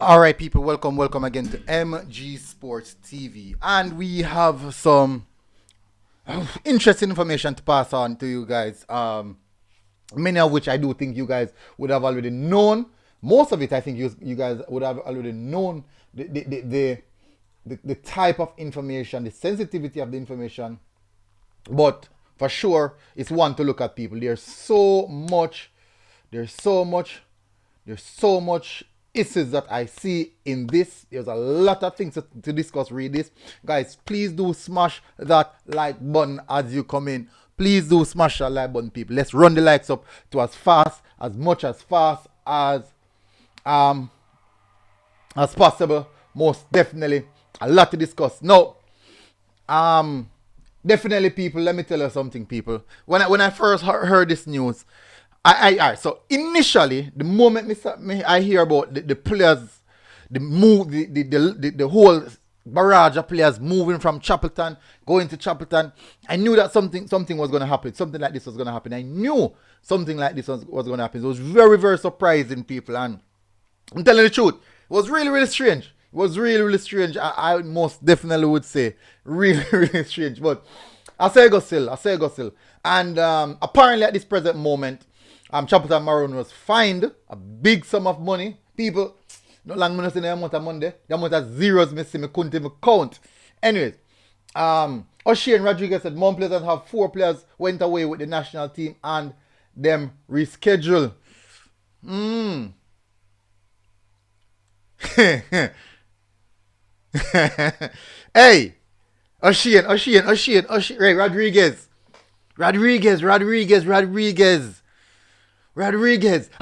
All right, people, welcome again to MG Sports TV, and we have some interesting information to pass on to you guys. Many of which I do think you guys would have already known. Most of it, I think you guys would have already known the type of information, the sensitivity of the information. But for sure, it's one to look at, people. There's so much issues that I see in this. There's a lot of things to discuss. Read this. Guys, please do smash that like button as you come in. Please do smash that like button, people. Let's run the likes up to as fast as possible. Most definitely. A lot to discuss. Now, definitely, people, let me tell you something, people. When I first heard this news, so initially, the moment I hear about the players, the whole barrage of players moving from Chapleton, going to Chapleton, I knew that something was going to happen. Something like this was going to happen. I knew something like this was going to happen. It was very, very surprising, people. And I'm telling you the truth, it was really, really strange. It was really, really strange. I most definitely would say really, really strange. But I say go still. And apparently at this present moment, Chapleton Maroons was fined a big sum of money. People, not long minutes in the amount of money. The amount of zeros me couldn't even count. Anyways, O'Shea and Rodriguez said Mount Pleasant have 4 players went away with the national team and them reschedule. Hey, O'Shea, right, Rodriguez.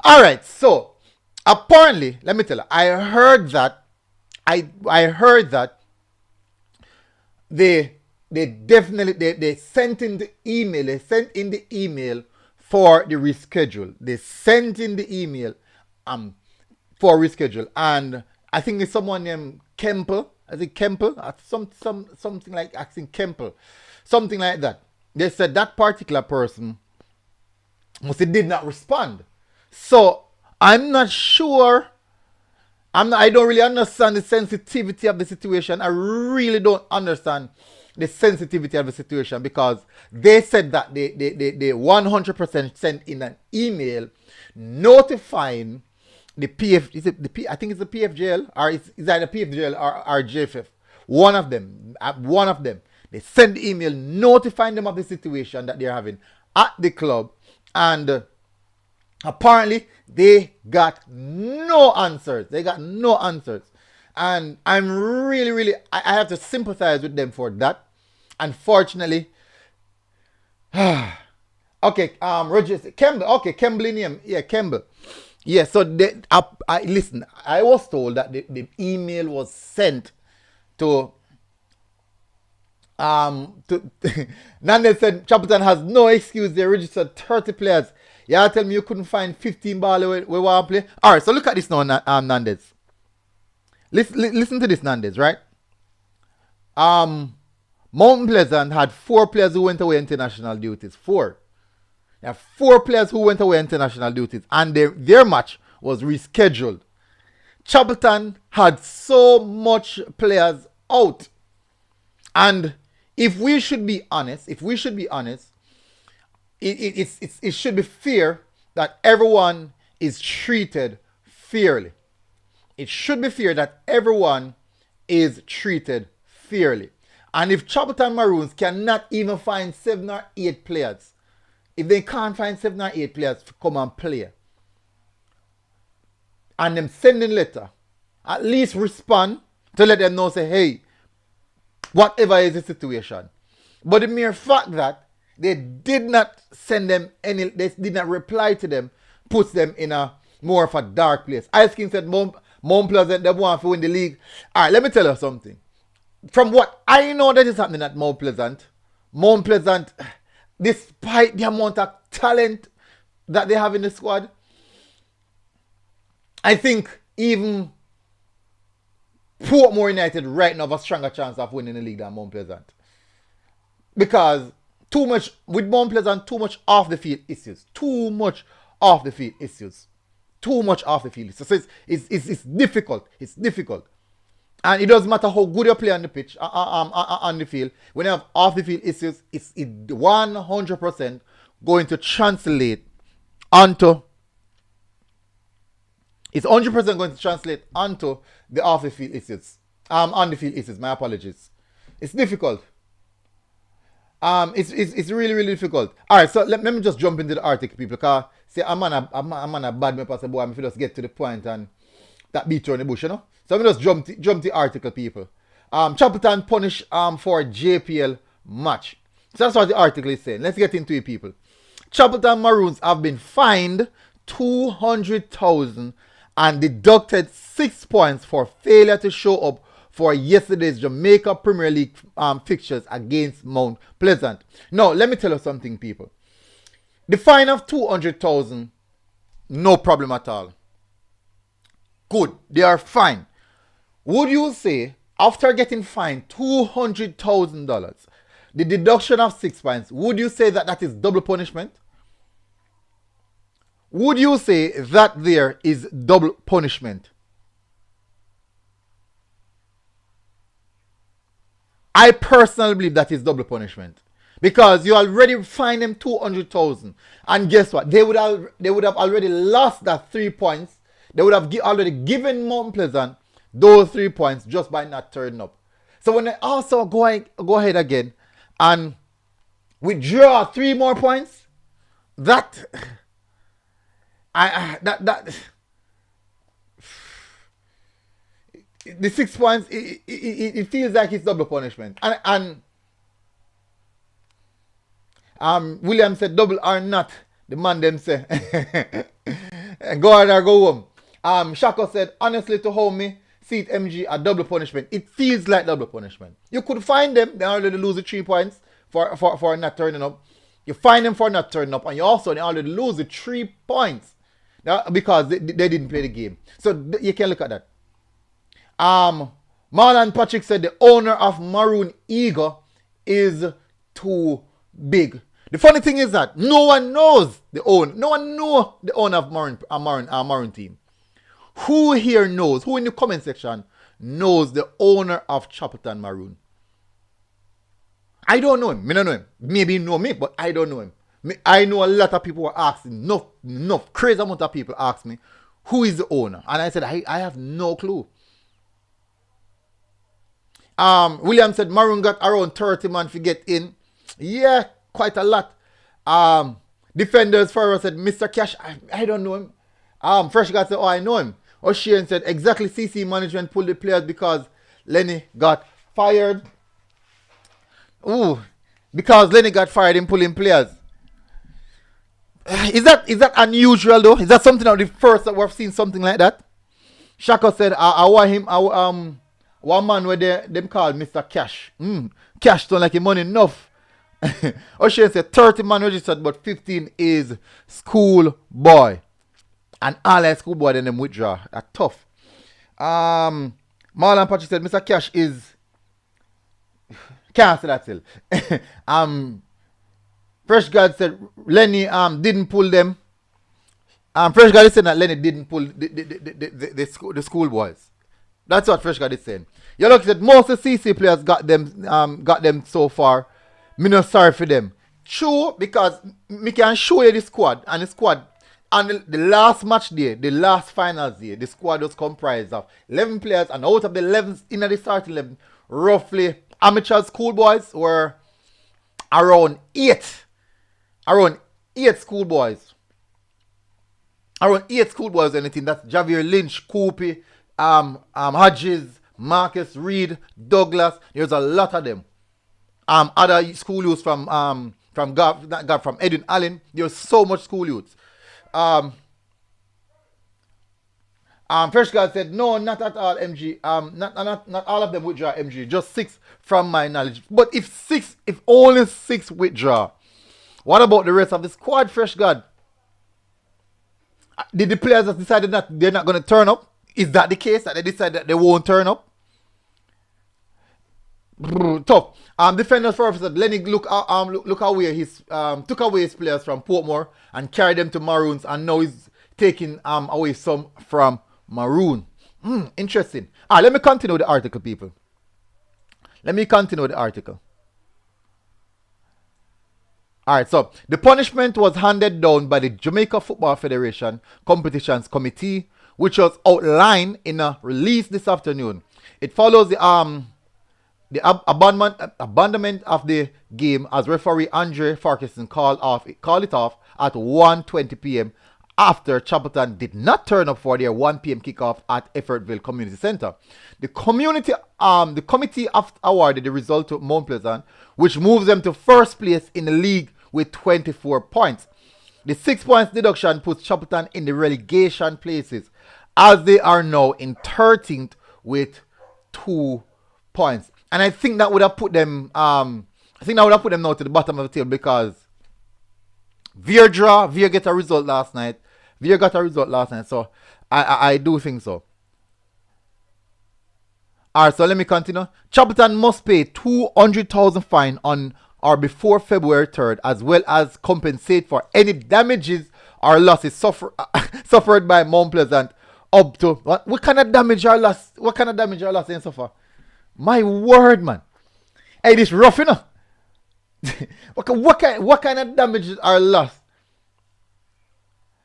All right, so apparently, let me tell you, I heard that they definitely they sent in the email. They sent in the email for the reschedule. They sent in the email for reschedule, and I think it's someone named Kemple. I think Kemple, something like asking Kemple, something like that. They said that particular person did not respond. So I'm not sure. I don't really understand the sensitivity of the situation. I really don't understand the sensitivity of the situation, because they said that they 100% sent in an email notifying the I think it's the PFJL, or it's either PFJL or JFF. One of them. They sent the email notifying them of the situation that they're having at the club, and apparently they got no answers. And I'm really, I have to sympathize with them for that. Unfortunately, okay, Roger, Campbell. Okay, Campbell name. Yeah, Campbell. Yeah, so listen, I was told that the email was sent to Nandez said Chapleton has no excuse. They registered 30 players. Yeah, tell me you couldn't find 15 ball we want to play. All right, so look at this now, Nandez. Listen to this, Nandez, right? Mount Pleasant had 4 players who went away international duties. 4. There are 4 players who went away international duties, and their match was rescheduled. Chapleton had so much players out, and if we should be honest, it should be fair that everyone is treated fairly. It should be fair that everyone is treated fairly. And if Chapleton Maroons cannot even find 7 or 8 players, if they can't find 7 or 8 players to come and play, and them sending letter, at least respond to let them know, say, hey, whatever is the situation. But the mere fact that they did not send them they did not reply to them, puts them in a more of a dark place. Ice King said Mount Pleasant, they want to win the league. All right, let me tell you something. From what I know that is happening at Mount Pleasant, despite the amount of talent that they have in the squad, I think even Portmore United right now have a stronger chance of winning the league than Mount Pleasant. Because with Mount Pleasant, too much off the field issues. too much off the field. So it's difficult. It's difficult. And it doesn't matter how good you play on the pitch, on the field. When you have off the field issues, it's 100% going to translate onto. It's 100% going to translate onto the off the field issues. On the field issues. My apologies. It's difficult. It's really, really difficult. All right, so let me just jump into the article, people. Because see, I'm on a bad me pass, boy. I'm just get to the point and that beat you on the bush, you know. So let me just jump the article, people. Chapleton punished for JPL match. So that's what the article is saying. Let's get into it, people. Chapleton Maroons have been fined 200,000 and deducted 6 points for failure to show up for yesterday's Jamaica Premier League fixtures against Mount Pleasant. Now, let me tell you something, people. The fine of 200,000, no problem at all. Good, they are fine. Would you say, after getting fined $200,000, the deduction of 6 points, would you say that that is double punishment? Would you say that there is double punishment? I personally believe that is double punishment. Because you already fined them 200,000. And guess what? They would have already lost that 3 points. They would have already given Mount Pleasant those 3 points just by not turning up. So when they also go ahead again and withdraw 3 more points, the 6 points, it feels like it's double punishment. And William said double or not, the man them say. Go ahead or go home. Shako said, honestly, to hold me, see it MG a double punishment. It feels like double punishment. You could find them, they already lose the 3 points for not turning up. You find them for not turning up, and you also already lose the 3 points because they didn't play the game. So you can look at that. Marlon Patrick said the owner of Maroon Ego is too big. The funny thing is that no one knows the owner. No one knows the owner of Maroon team. Who here knows? Who in the comment section knows the owner of Chapleton Maroon? I don't know him. I don't know him. Maybe he know me, but I don't know him. I know a lot of people were asking, enough crazy amount of people ask me, who is the owner? And I said, I have no clue. William said Maroon got around 30 man to get in. Yeah, quite a lot. Defenders Farrow said Mr. Cash, I don't know him. Fresh guy said, oh, I know him. O'Shea said exactly, CC management pulled the players because Lenny got fired. Ooh, because Lenny got fired in pulling players. Is that unusual though? Is that something of the first that we've seen something like that? Shaka said I want him one man where them called Mr. Cash. Cash don't like him money enough. O'Shea said 30 man registered but 15 is school boy. And all that school boy then them withdraw. That's tough. Marlon Patrick said Mr. Cash is can't say that still. Fresh God said Lenny didn't pull them. Fresh God is saying that Lenny didn't pull the school boys. That's what Fresh God is saying. You look said most of the CC players got them so far. Me not sorry for them. True, because me can show you the squad and the last match day, the last finals day, the squad was comprised of 11 players, and out of the 11 in the starting 11, roughly amateur schoolboys were around 8. Around 8 schoolboys. Around 8 schoolboys or anything. That's Javier Lynch, Koopy, Hodges, Marcus Reed, Douglas. There's a lot of them. Other school youths from Edwin Allen. There's so much school youths. Fresh God said, no, not at all, MG. Not all of them withdraw, MG. Just 6 from my knowledge. But if only 6 withdraw, what about the rest of the squad, Fresh God? Did the players that decided that they're not going to turn up? Is that the case, that they decide that they won't turn up? Tough. Defenders for said Lenny look away his took away his players from Portmore and carried them to Maroons, and now taking away some from Maroon. Interesting. Let me continue the article, people. Let me continue the article. Alright, so the punishment was handed down by the Jamaica Football Federation Competitions Committee, which was outlined in a release this afternoon. It follows the abandonment of the game as referee Andre Farquharson called it off at 1:20 p.m. after Chapleton did not turn up for their 1 p.m. kickoff at Effortville Community Center. The committee awarded the result to Mount Pleasant, which moves them to first place in the league with 24 points. The 6 points deduction puts Chapleton in the relegation places, as they are now in 13th with 2 points. And I think that would have put them now to the bottom of the table, because Veer get a result last night. Veer got a result last night, so I do think so. Alright, so let me continue. Chapleton must pay 200,000 fine on or before February 3rd, as well as compensate for any damages or losses suffered by Mount Pleasant up to what kind of damage or loss? What kind of damage or loss they suffer? My word, man. Hey, this rough, you know. what kind of damage or loss?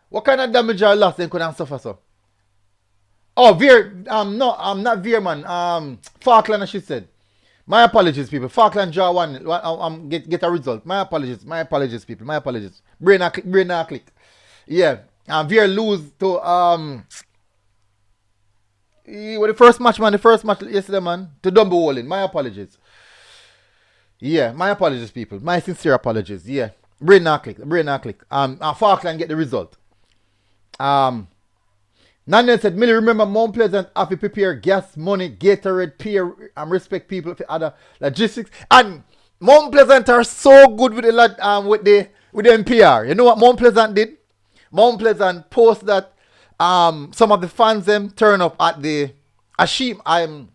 What kind of damage or loss they couldn't suffer, so? Oh, Veer, no, not Veer, man. Falkland, as she said. My apologies, people. Falkland draw one. Get a result. My apologies, people. My apologies. Brain a click. Yeah. Veer lose to the first match, man. The first match yesterday, man. To Dumbo Walling. My apologies. Yeah, my apologies, people. My sincere apologies. Yeah. Brain a click. Falkland get the result. Nanya said, Millie, remember Mount Pleasant have to prepare gas, money, Gatorade, peer, and respect people for other logistics. And Mount Pleasant are so good with the NPR. You know what Mount Pleasant did? Mount Pleasant post that some of the fans them turn up at the Ashimai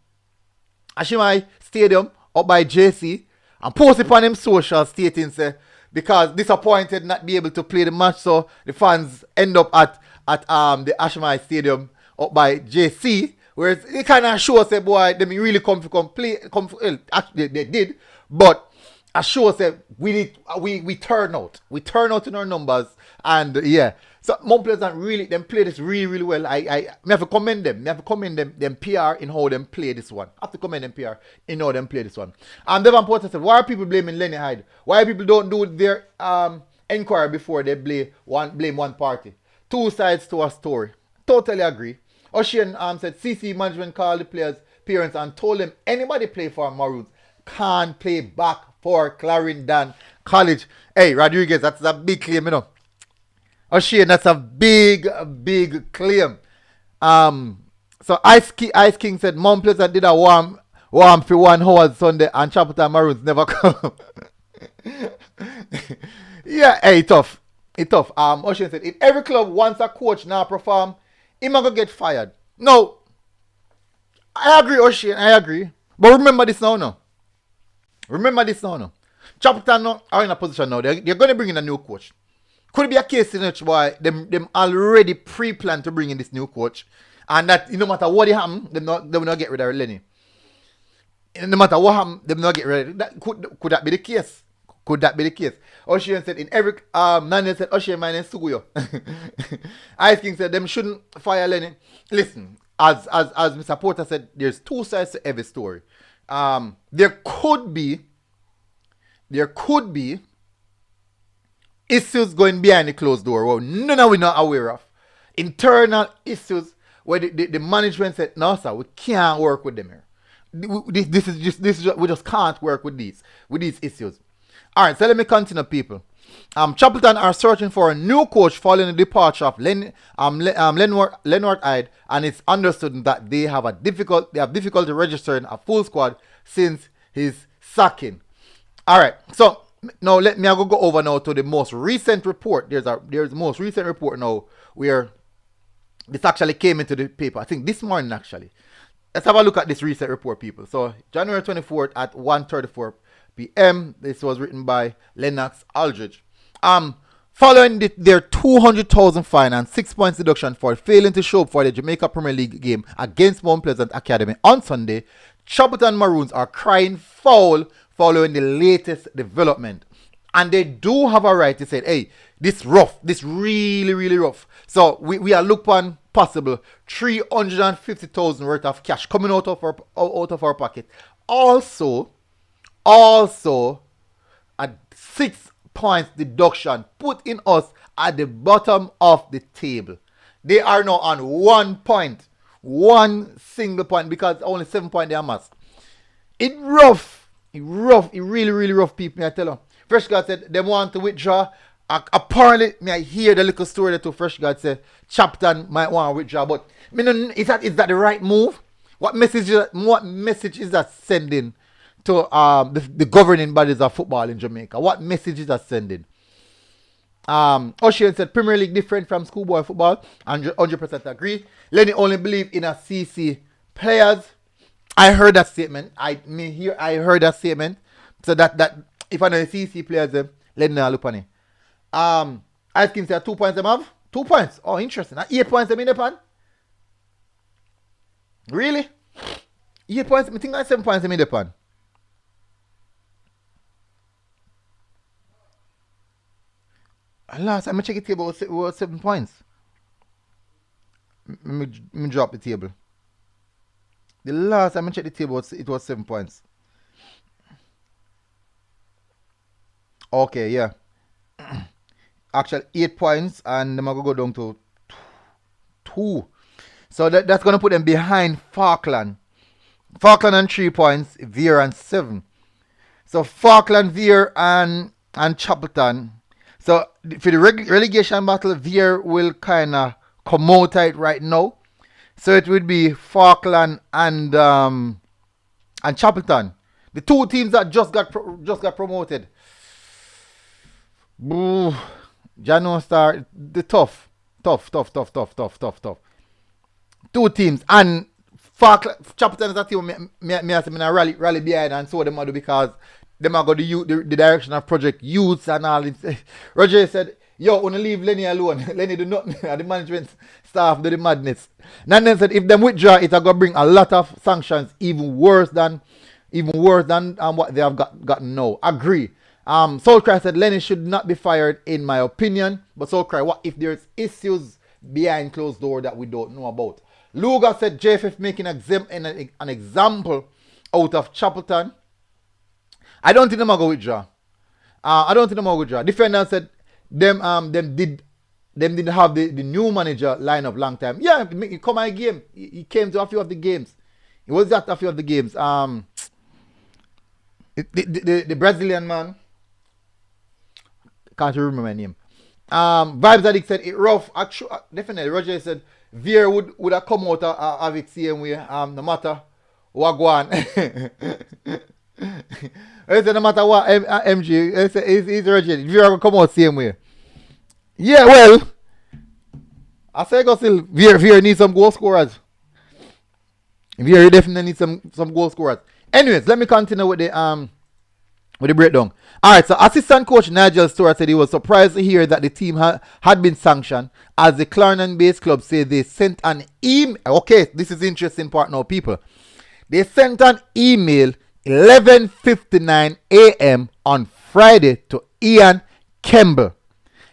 Stadium up by JC and post it on them social stating say because disappointed not be able to play the match, so the fans end up at the Ashimai Stadium up by JC, whereas it kind of shows say boy they really come play. Actually they did, but I sure say we turn out in our numbers, and yeah. So Mount Pleasant really them play this really well. I have to commend them. Them PR in how them play this one. I have to commend them PR in how them play this one. And Devon Porter said, why are people blaming Lenny Hyde? Why people don't do their inquiry before they blame one party? Two sides to a story. Totally agree. Ocean said CC management called the players' parents and told them anybody play for Maroons can't play back for Clarendon College. Hey, Rodriguez, that's a big claim, you know. Ocean, that's a big claim. So Ice King said Mount Pleasant did a warm for 1 hour Sunday and Chapleton Maroons never come. Yeah, hey, tough. Ocean said if every club wants a coach now perform, he might go get fired. No. I agree, Ocean, I agree. But remember this now, no. Chapleton are in a position now. They're going to bring in a new coach. Could it be a case in which why them already pre-planned to bring in this new coach, and that no matter what happen, they will not get rid of Lenny. No matter what happen, they will not get rid of that. Could that be the case? Ocean said in every Nanya said Ocean my name Suguyo. Ice King said them shouldn't fire Lenny. Listen, as Mr. Porter said, there's two sides to every story. There could be issues going behind the closed door. Well, none of we're not aware of. Internal issues where the management said, no, sir, we can't work with them here. We just can't work with these issues. All right, so let me continue, people. Chapleton are searching for a new coach following the departure of Leonard Hyde, and it's understood that they have difficulty registering a full squad since his sacking. All right, so now let me go over now to the most recent report. There's a most recent report now where this actually came into the paper. I think this morning actually. Let's have a look at this recent report, people. So January 24th at 1:34 p.m. This was written by Lennox Aldridge. Following their 200,000 fine and 6 points deduction for failing to show up for the Jamaica Premier League game against Mount Pleasant Academy on Sunday, Chapleton Maroons are crying foul following the latest development. And they do have a right to say, hey, this rough, this really, really rough. So we are looking upon possible 350,000 worth of cash coming out of our pocket. Also, a 6 points deduction putting us at the bottom of the table. They are now on 1 point, one single point, because only 7 points they amassed. It really, really rough, people. I tell you. Fresh God said they want to withdraw. Apparently, me I hear the little story that Fresh God said Chapleton might want to withdraw, but is that the right move? What message is that sending to the governing bodies of football in Jamaica? What message is that sending? Ocean said Premier League different from schoolboy football. 100% agree. Lenny only believe in a CC players. I heard that statement. I heard that statement. So that if I know CC players, Lenny not look on it. I can say 2 points them have 2 points. Oh, interesting. 8 points them in the pan. Really? 8 points. I think 7 points them in the pan. Last time I check the table, it was 7 points. Let me drop the table. The last time I checked the table, it was 7 points. Okay, yeah. Actually, 8 points, and I'm going to go down to 2. So that's going to put them behind Falkland. Falkland on 3 points, Veer on 7. So Falkland, Veer, and Chapleton. So for the relegation battle, Veer will kind of come out right now. So it would be Falkland and Chapleton, the two teams that just got promoted. Ooh, Jano Star, the tough. Two teams, and Falkland, Chapleton is a team me rally behind, and so them do because them are go the direction of Project Youths and all. Roger said, yo, wanna leave Lenny alone. Lenny do nothing. The management staff do the madness. Nanden said if them withdraw, it's gonna bring a lot of sanctions, even worse than what they have gotten now. Agree. Soulcry said Lenny should not be fired in my opinion. But Soulcry, what if there's issues behind closed door that we don't know about? Luga said JFF making an example out of Chapleton. I don't think they're going to withdraw. Defender said them didn't have the new manager line up long time. Yeah, he come my game. He came to a few of the games. He was at a few of the games. The Brazilian man. Can't remember my name. Vibes Addict said it rough. Actually, definitely. Roger said Veer would have come out of it same way. No matter what go on. I said no matter what MG, he's Roger. Veer will come out same way. Yeah, well, I say go still Veer needs some goal scorers. Veer definitely needs some goal scorers. Anyways, let me continue with the breakdown. Alright, so assistant coach Nigel Stewart said he was surprised to hear that the team had been sanctioned, as the Clarendon-based club said they sent an email. Okay, this is the interesting part now, people. They sent an email 11:59 a.m. on Friday to Ian Kemble,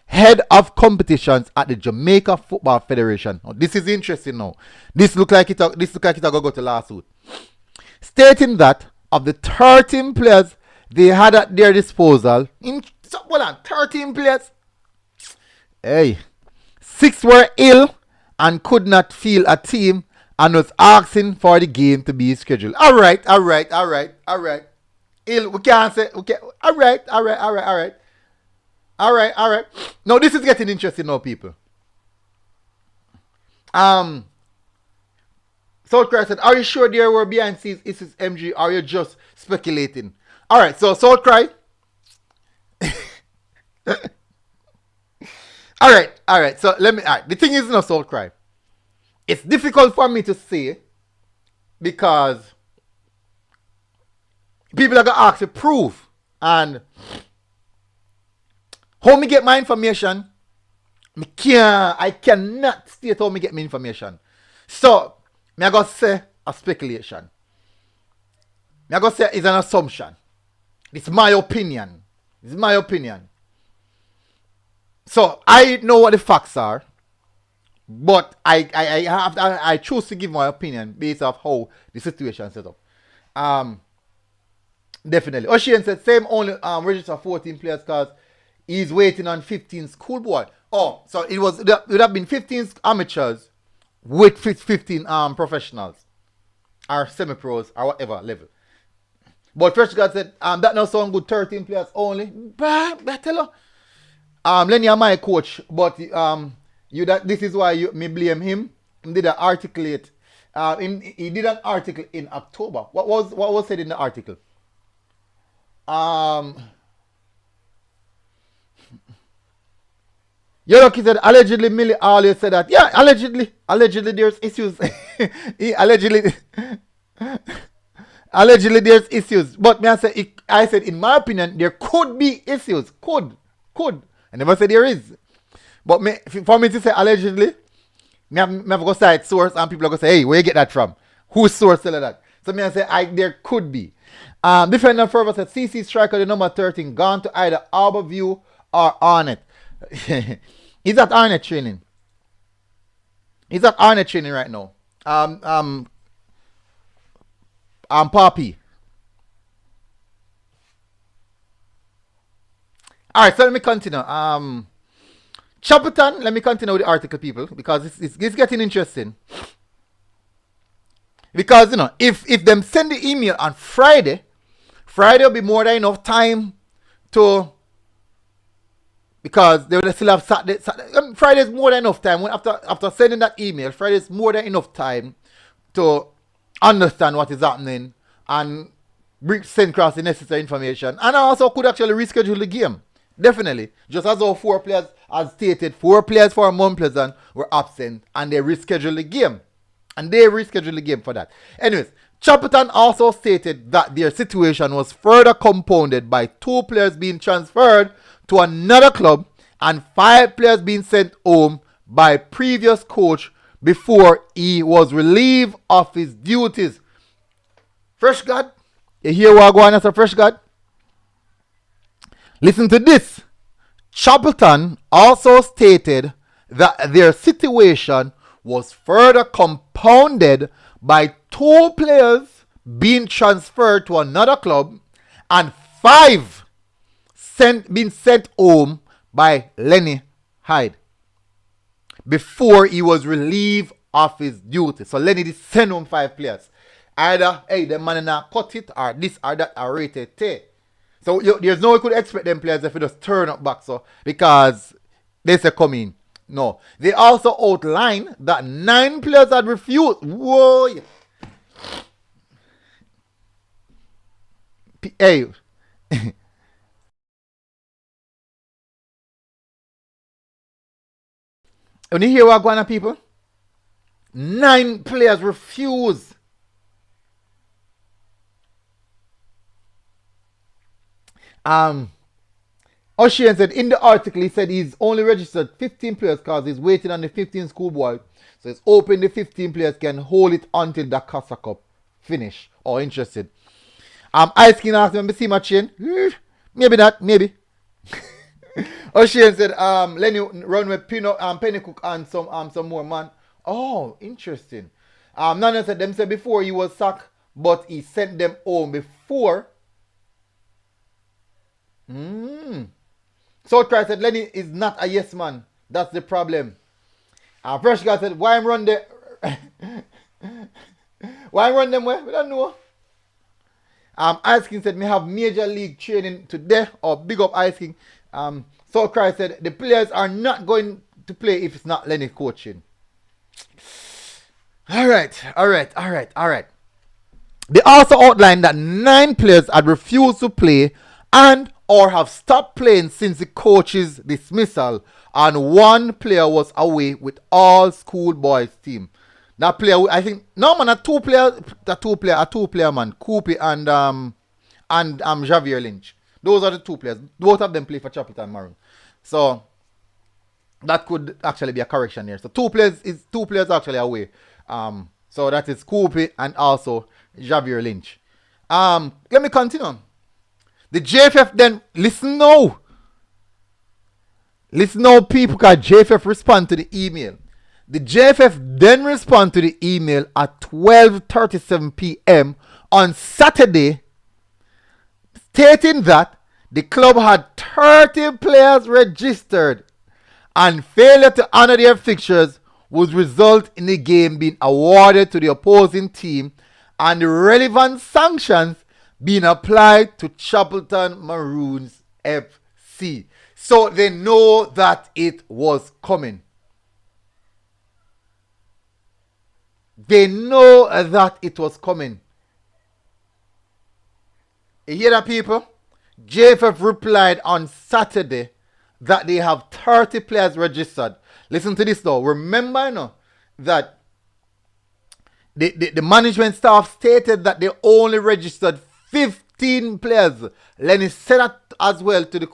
head of competitions at the Jamaica Football Federation. Now, this is interesting now. This look like it go to lawsuit. Stating that of the 13 players they had at their disposal, 13 players, 6 were ill and could not field a team and was asking for the game to be scheduled. Alright. Ill, we can't say, okay, alright. Now this is getting interesting now, people. Southcry said, are you sure there were behind scenes issues, MG? Are you just speculating? Alright, so Southcry. Alright. So the thing is not Southcry. It's difficult for me to say because people are gonna ask to prove, and How me get my information? I cannot state how me get my information. So, me I go say a speculation. Me I go say it's an assumption. It's my opinion. It's my opinion. So I know what the facts are, but I choose to give my opinion based off how the situation is set up. Definitely. Ocean said same only register 14 players because he's waiting on 15 schoolboy. Oh, so it would have been 15 amateurs with 15 professionals or semi-pros or whatever level. But Fresh God said that now sound good, 13 players only. But tell you, Lenny are my coach, but this is why me blame him. He did an articulate. He did an article in October. What was said in the article? Yoroki said allegedly Millie always said that. Yeah, allegedly there's issues. Allegedly there's issues. But I said in my opinion there could be issues. Could. I never said there is. But for me to say allegedly, me have go cite source and people are going to say, hey, where you get that from? Whose source tell that? So me I say there could be. Defender further said CC striker the number 13 gone to either Arborview or Arnett. He's at Arnett training. He's at Arnett training right now. Poppy. Alright, so let me continue. Chapleton, let me continue with the article, people, because it's getting interesting. Because, if them send the email on Friday will be more than enough time to, because they will still have Saturday. Friday is more than enough time. After sending that email, Friday is more than enough time to understand what is happening and send across the necessary information. And I also could actually reschedule the game. Definitely. Just as our 4 players, as stated, 4 players for Mount Pleasant were absent and they rescheduled the game. And they rescheduled the game for that. Anyways, Chapleton also stated that their situation was further compounded by 2 players being transferred to another club and 5 players being sent home by previous coach before he was relieved of his duties. Fresh God, you hear what going on as a Fresh God? Listen to this. Chapleton also stated that their situation was further compounded by 2 players being transferred to another club and 5 being sent home by Lenny Hyde before he was relieved of his duty. So Lenny did send home 5 players. Either, hey, the man not cut it, or this or that, or rated T. So there's no way you could expect them players if you just turn up back, so because they say come in. No. They also outlined that 9 players had refused. Whoa. Hey. When you hear what going on, people? 9 players refuse. Ocean said in the article, he said he's only registered 15 players because he's waiting on the 15 schoolboy. So it's hoping the 15 players can hold it until the Casa Cup finish or interested. Ice King asked him to see my chain. Maybe not, maybe. Ocean said Lenny run with Pennycook and some more man. Oh, interesting. Nana said them said before he was sacked, but he sent them home before. So Christ said Lenny is not a yes man. That's the problem. Fresh guy said, why I'm run the why I'm run them where? We don't know. Ice King said, me have major league training today. Or big up Ice King. So Christ said, the players are not going to play if it's not Lenny coaching. Alright. They also outlined that 9 players had refused to play and or have stopped playing since the coach's dismissal, and 1 player was away with all schoolboys team. That player, I think, no man, a two player man, Coopy and Javier Lynch. Those are the 2 players. Both of them play for Chapleton Maroons. So that could actually be a correction here. So two players actually away. So that is Koopy and also Javier Lynch. Let me continue. The JFF then listen now, people, because JFF respond to the email. The JFF then respond to the email at 12:37 p.m. on Saturday, stating that the club had 30 players registered and failure to honor their fixtures would result in the game being awarded to the opposing team and the relevant sanctions being applied to Chapleton Maroons FC. So they know that it was coming. They know that it was coming. You hear that, people? JFF replied on Saturday that they have 30 players registered. Listen to this though. Remember that the management staff stated that they only registered 15 players. Lenny said that as well to the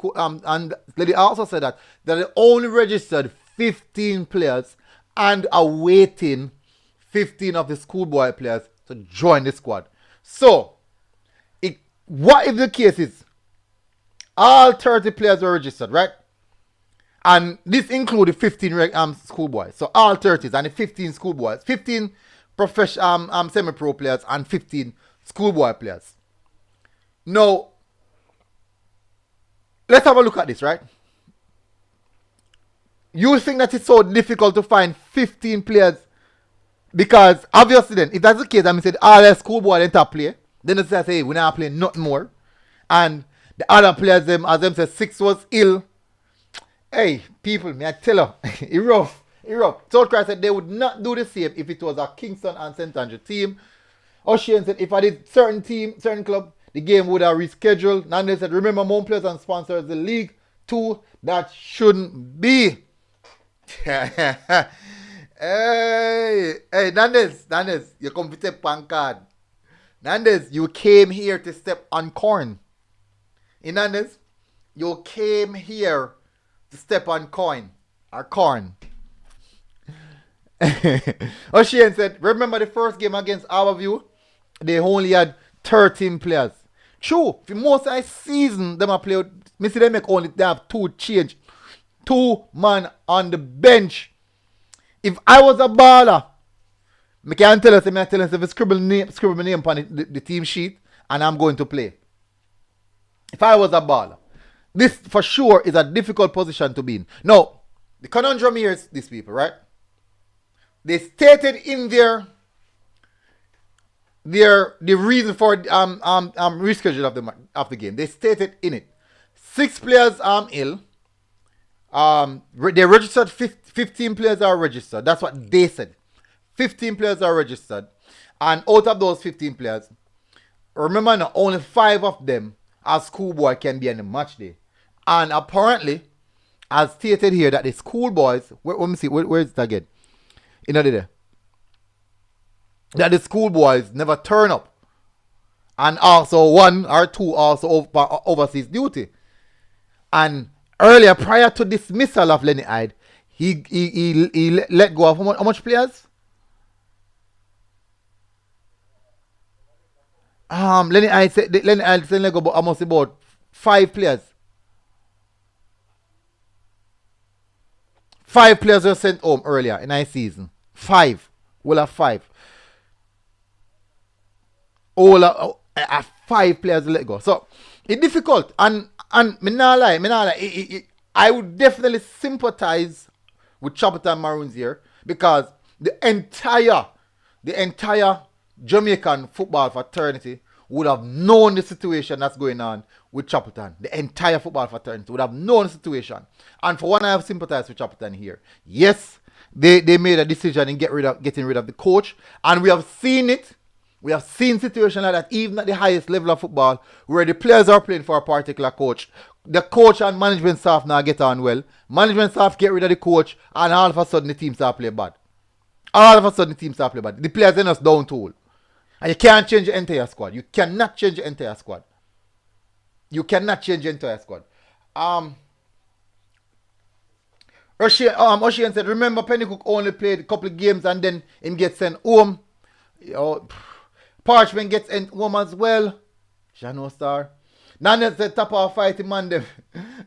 and Lenny also said that they only registered 15 players and are waiting 15 of the schoolboy players to join the squad. So, what if the case is all 30 players were registered, right? And this included 15 schoolboys. So all 30s and the 15 schoolboys, 15 professional semi-pro players and 15 schoolboy players. Now, let's have a look at this, right? You think that it's so difficult to find 15 players because obviously then, if that's the case, I mean, said all the schoolboy didn't play, then it's say, we're not playing nothing more. And the other players, as them said, 6 was ill. Hey, people, me I tell you, it rough. South Christ said they would not do the same if it was a Kingston and St. Andrew team. O'Shane said if I did certain club, the game would have rescheduled. Nandez said, remember, Mount players and sponsors the league too. That shouldn't be. Hey, Nandez, you come to step on card. Nandez, you came here to step on corn. Nandez, you came here to step on corn. O'Shane said, remember the first game against Harborview? They only had 13 players. True, for most of the season, them a play. Me see them they have 2 change. 2 man on the bench. If I was a baller, I can tell us if I scribble my name on the team sheet and I'm going to play. If I was a baller. This for sure is a difficult position to be in. Now, the conundrum here is these people, right? They stated in the reason for reschedule of the game. They stated in it 6 players ill. They registered 15 players are registered. That's what they said. 15 players are registered, and out of those 15 players, remember now, only 5 of them as schoolboy can be on the match day. And apparently, as stated here, that the schoolboys, let me see, where is it again? There. That the schoolboys never turn up. And also 1 or 2 also overseas duty. And earlier, prior to dismissal of Lenny Hyde, he let go of how much players? Lenny Hyde said let go almost about 5 players. 5 players were sent home earlier in our season. 5. We'll have 5. All 5 players let go. So it's difficult. And me not lie. I would definitely sympathize with Chapleton Maroons here because the entire Jamaican football fraternity would have known the situation that's going on with Chapleton. The entire football fraternity would have known the situation. And for one, I have sympathized with Chapleton here. Yes, they made a decision in getting rid of the coach. And we have seen it. We have seen situations like that even at the highest level of football where the players are playing for a particular coach. The coach and management staff now get on well. Management staff get rid of the coach and all of a sudden the team start playing bad. The players are just down tool. And you can't change the entire squad. You cannot change the entire squad. O'Shea said, remember Penny Cook only played a couple of games and then him gets sent home. Parchment gets sent home as well. Shano Star. Nana said Tapa fighting man them.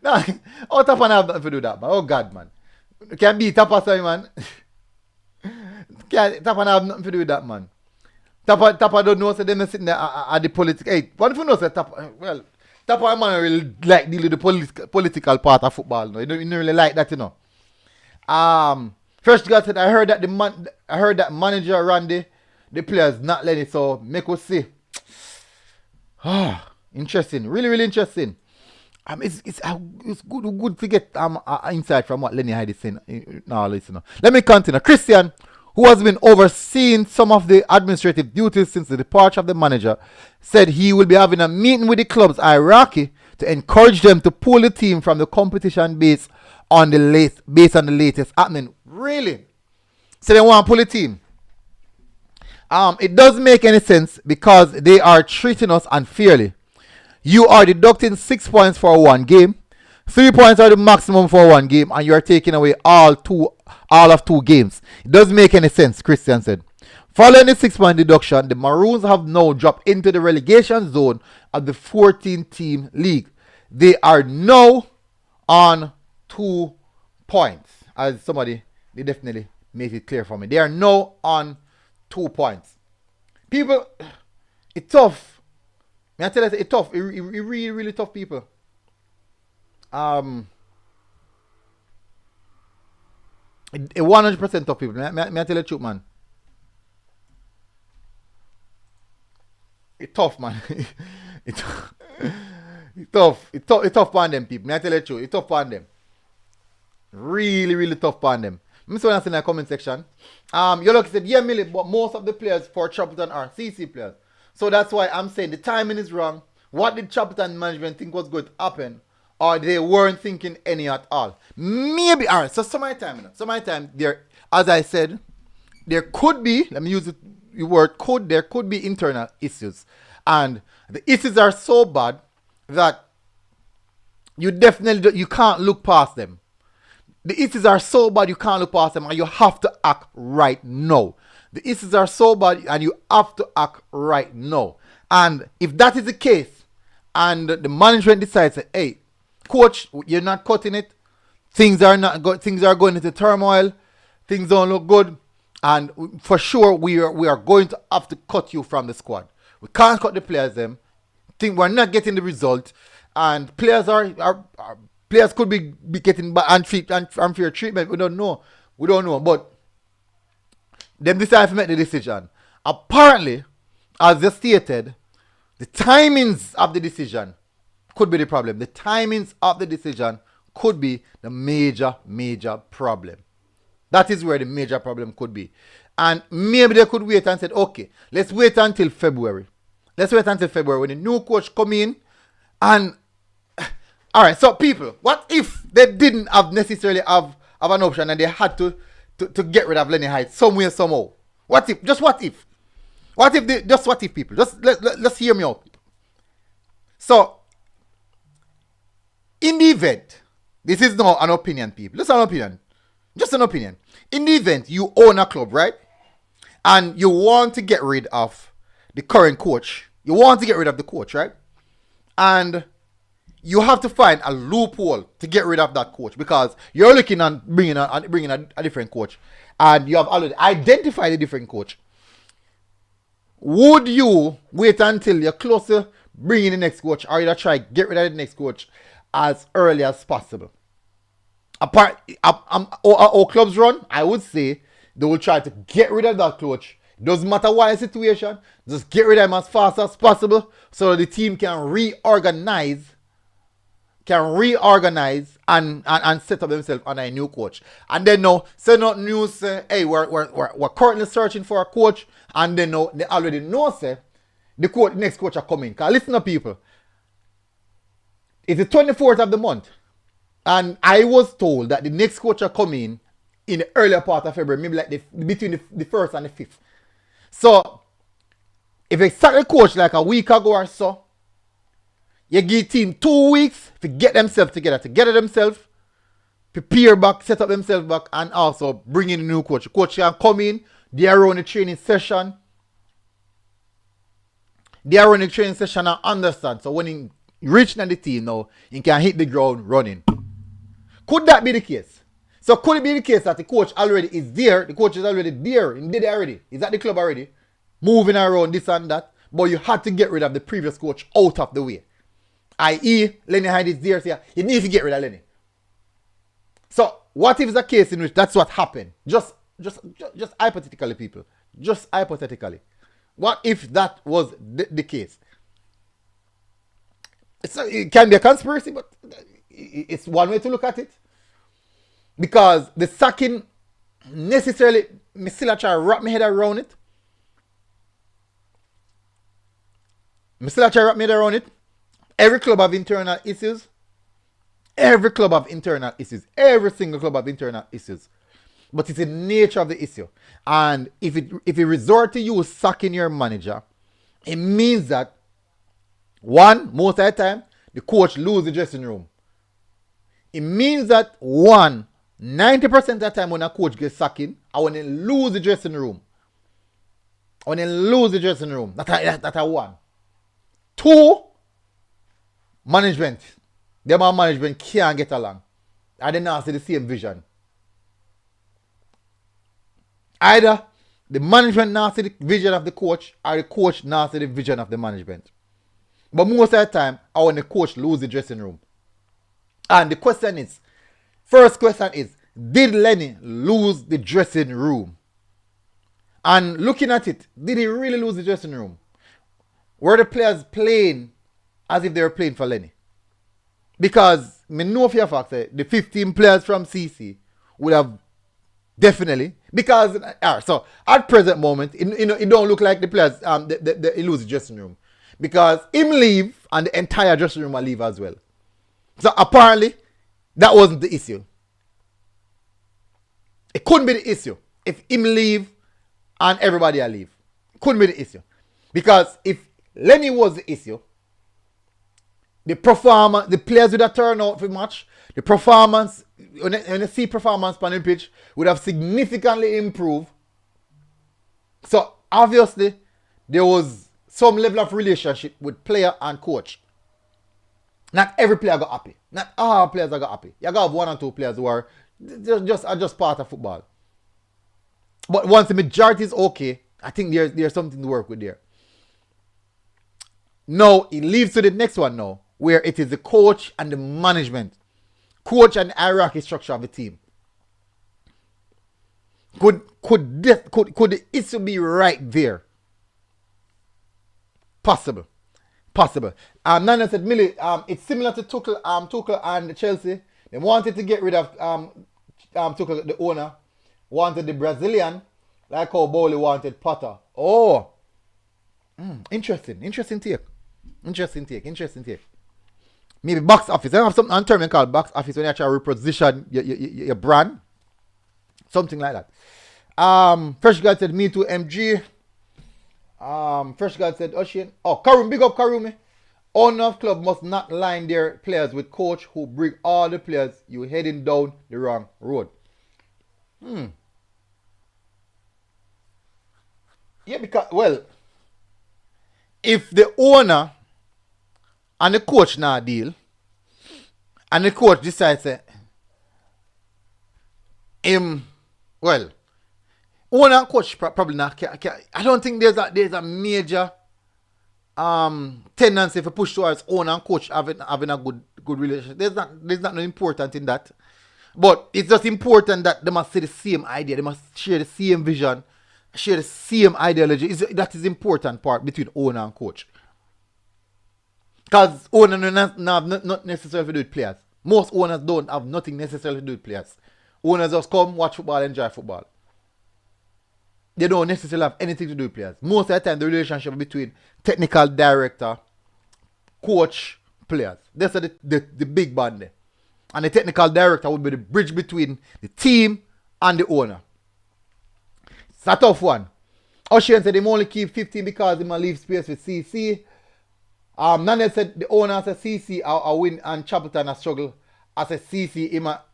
Nah, oh Tapa have nothing to do that, man. Oh God, man. Can be Tapa sorry, man. Tapa have nothing to do with that, man. Tapa don't know, so them sitting there at the political. Hey, what if you know say Tapa? Well, Tapa man really like deal with the political part of football. No, you don't really like that, you know. First guy said I heard that manager Randy, the players not letting it, so make us see. Interesting, really interesting. It's good to get insight from what Lenny Hyde is saying. Now listen. Let me continue. Christian, who has been overseeing some of the administrative duties since the departure of the manager, said he will be having a meeting with the club's hierarchy to encourage them to pull the team from the competition based on the latest happening. Really? So they want to pull the team. It doesn't make any sense because they are treating us unfairly. You are deducting 6 points for one game. 3 points are the maximum for one game, and you are taking away all of 2 games. It doesn't make any sense, Christian said. Following the 6-point deduction, the Maroons have now dropped into the relegation zone of the 14-team league. They are now on 2 points. As they definitely made it clear for me. They are now on 2 points. People, it's tough. I tell you, it's tough. It really, really tough, people. It 100% tough, people. May I tell you the truth, man. It's tough, man. It's tough. It's tough on them, people. May I tell you the truth? It's tough on them. Really, really tough on them. Let me see in the comment section. You look said, yeah, Millie, but most of the players for Chapleton are CC players. So that's why I'm saying the timing is wrong. What did Chapleton management think was going to happen? Or they weren't thinking any at all. Maybe, alright, so summertime, there, as I said, there could be, let me use the word could, there could be internal issues. And the issues are so bad that you can't look past them. The issues are so bad you can't look past them, and you have to act right now. The issues are so bad and you have to act right now. And if that is the case, and the management decides that, hey, coach, you're not cutting it, things are going into turmoil, things don't look good, and for sure we are going to have to cut you from the squad. We can't cut the players them. Think we're not getting the result, and players players could be getting unfair treatment. We don't know, but them decide to make the decision. Apparently, as they stated, the timings of the decision could be the problem. The timings of the decision could be the major problem. That is where the major problem could be. And maybe they could wait and say, okay, let's wait until February. Let's wait until February when the new coach come in. And, all right, so people, what if they didn't necessarily have an option and they had to get rid of Lenny Hyde some way, somehow? What if? Just what if? What if people? Let's hear me out. So, in the event, this is not an opinion, people. This is an opinion. Just an opinion. In the event you own a club, right? And you want to get rid of the current coach. You want to get rid of the coach, right? And you have to find a loophole to get rid of that coach because you're looking at bringing a different coach, and you have already identified a different coach. Would you wait until you're close to bringing the next coach, or you try get rid of the next coach as early as possible? How clubs run, I would say they will try to get rid of that coach. Doesn't matter what the situation, just get rid of him as fast as possible so that the team can reorganize and set up themselves under a new coach. And then now send out news, hey, we're currently searching for a coach, and then now they already know, say, the next coach are coming. Because listen to people, it's the 24th of the month, and I was told that the next coach are coming in the earlier part of February, maybe like between the 1st and the 5th. So, if they sack the coach like a week ago or so, you give team 2 weeks to get themselves together, prepare back, set up themselves back, and also bring in a new coach. Coach can come in, they are running the training session. They are running the training session and understand. So when he reach the team now, he can hit the ground running. Could that be the case? So could it be the case that the coach already is there? The coach is already there. He did it already. He's at the club already. Moving around this and that. But you had to get rid of the previous coach out of the way. I.e. Lenny Hyde is there. So you need to get rid of Lenny. So what if it's a case in which that's what happened? Just hypothetically, people. Just hypothetically. What if that was the case? It can be a conspiracy, but it's one way to look at it. Because the sacking necessarily, me still try to wrap my head around it. Every club have internal issues. Every single club have internal issues. But it's the nature of the issue. And if you resort to you sacking your manager, it means that, one, most of the time, the coach loses the dressing room. It means that, 90% of the time when a coach gets sacking, I want to lose the dressing room. That's a one. Two, management. Them and management can't get along. And they not see the same vision. Either the management not see the vision of the coach, or the coach not see the vision of the management. But most of the time, I want the coach lose the dressing room. And the first question is, did Lenny lose the dressing room? And looking at it, did he really lose the dressing room? Were the players playing as if they were playing for Lenny? Because me know for a fact that the 15 players from CC would have definitely, because so at present moment, it don't look like the players they lose the dressing room, because him leave and the entire dressing room will leave as well. So apparently that wasn't the issue. It couldn't be the issue if him leave and everybody will leave. It couldn't be the issue, because if Lenny was the issue, the players would have turned out for match. The performance, when you see performance on the pitch, would have significantly improved. So obviously, there was some level of relationship with player and coach. Not every player got happy. Not all players got happy. You got one or two players who are just part of football. But once the majority is okay, I think there's something to work with there. Now, it leads to the next one now, where it is the coach and the management. Coach and hierarchy structure of the team. Could the issue be right there? Possible. Nana said, Millie, it's similar to Tuchel and Chelsea. They wanted to get rid of Tuchel, the owner. Wanted the Brazilian, like how Bowley wanted Potter. Oh, interesting take. Maybe box office. I have something term called box office when you actually reposition your brand. Something like that. Fresh God said, me too, MG. Fresh God said, Ocean. Oh, Karum, big up Karumi. Owner of club must not line their players with coach who bring all the players you heading down the wrong road. Yeah, because, well, if the owner and the coach now deal, and the coach decides that owner and coach probably not. I don't think there's a major tendency for push towards owner and coach having a good relationship. There's not no important in that, but it's just important that they must see the same idea. They must share the same vision, share the same ideology. That is the important part between owner and coach. Because owners not necessarily to do with players. Most owners don't have nothing necessarily to do with players. Owners just come, watch football, enjoy football. They don't necessarily have anything to do with players. Most of the time, the relationship between technical director, coach, players. That's the big band there. And the technical director would be the bridge between the team and the owner. It's a tough one. Ocean said they only keep 15 because they might leave space with CC. Nane said the owner said CC are win and Chapleton a struggle. As a CC,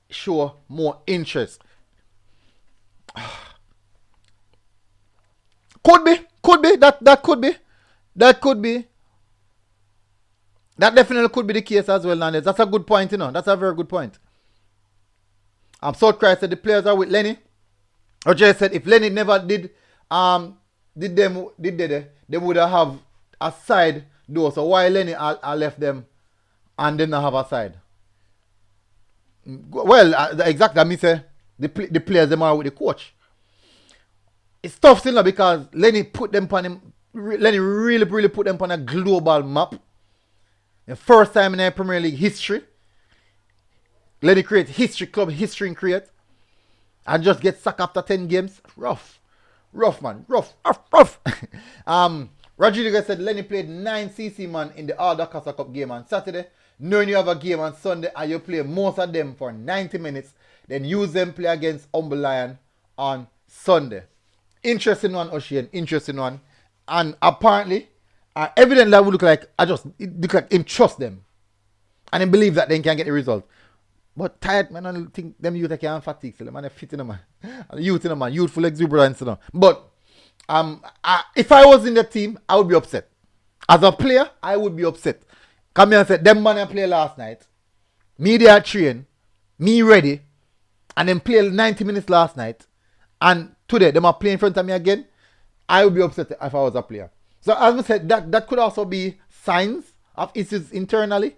show more interest. Could be. That could be. That definitely could be the case as well, Nandez. That's a good point, That's a very good point. South said the players are with Lenny. Or just said if Lenny never they would have a side door. So why Lenny I left them and didn't have a side? Well, exactly. I mean, say the players them are with the coach. It's tough still because Lenny really put them on a global map. The first time in their Premier League history. Lenny create history, club history and create. And just get sacked after 10 games. Rough, man. Rough. Rodriguez said Lenny played 9 CC man in the Alda Casa Cup game on Saturday. Knowing you have a game on Sunday and you play most of them for 90 minutes, then use them play against Humble Lion on Sunday. Interesting one, Ocean. Interesting one. And apparently, evidently that would look like it look like him trust them. And him believe that they can get the result. But tired, man, I don't think them youth can fatigue. So, man, they're fit in them, man. Youthful exuberance, But if I was in the team, I would be upset. As a player, I would be upset. Come here and say, them man I play last night. Me there train. Me ready. And then play 90 minutes last night. And today, them are playing in front of me again. I would be upset if I was a player. So as I said, that could also be signs of issues internally.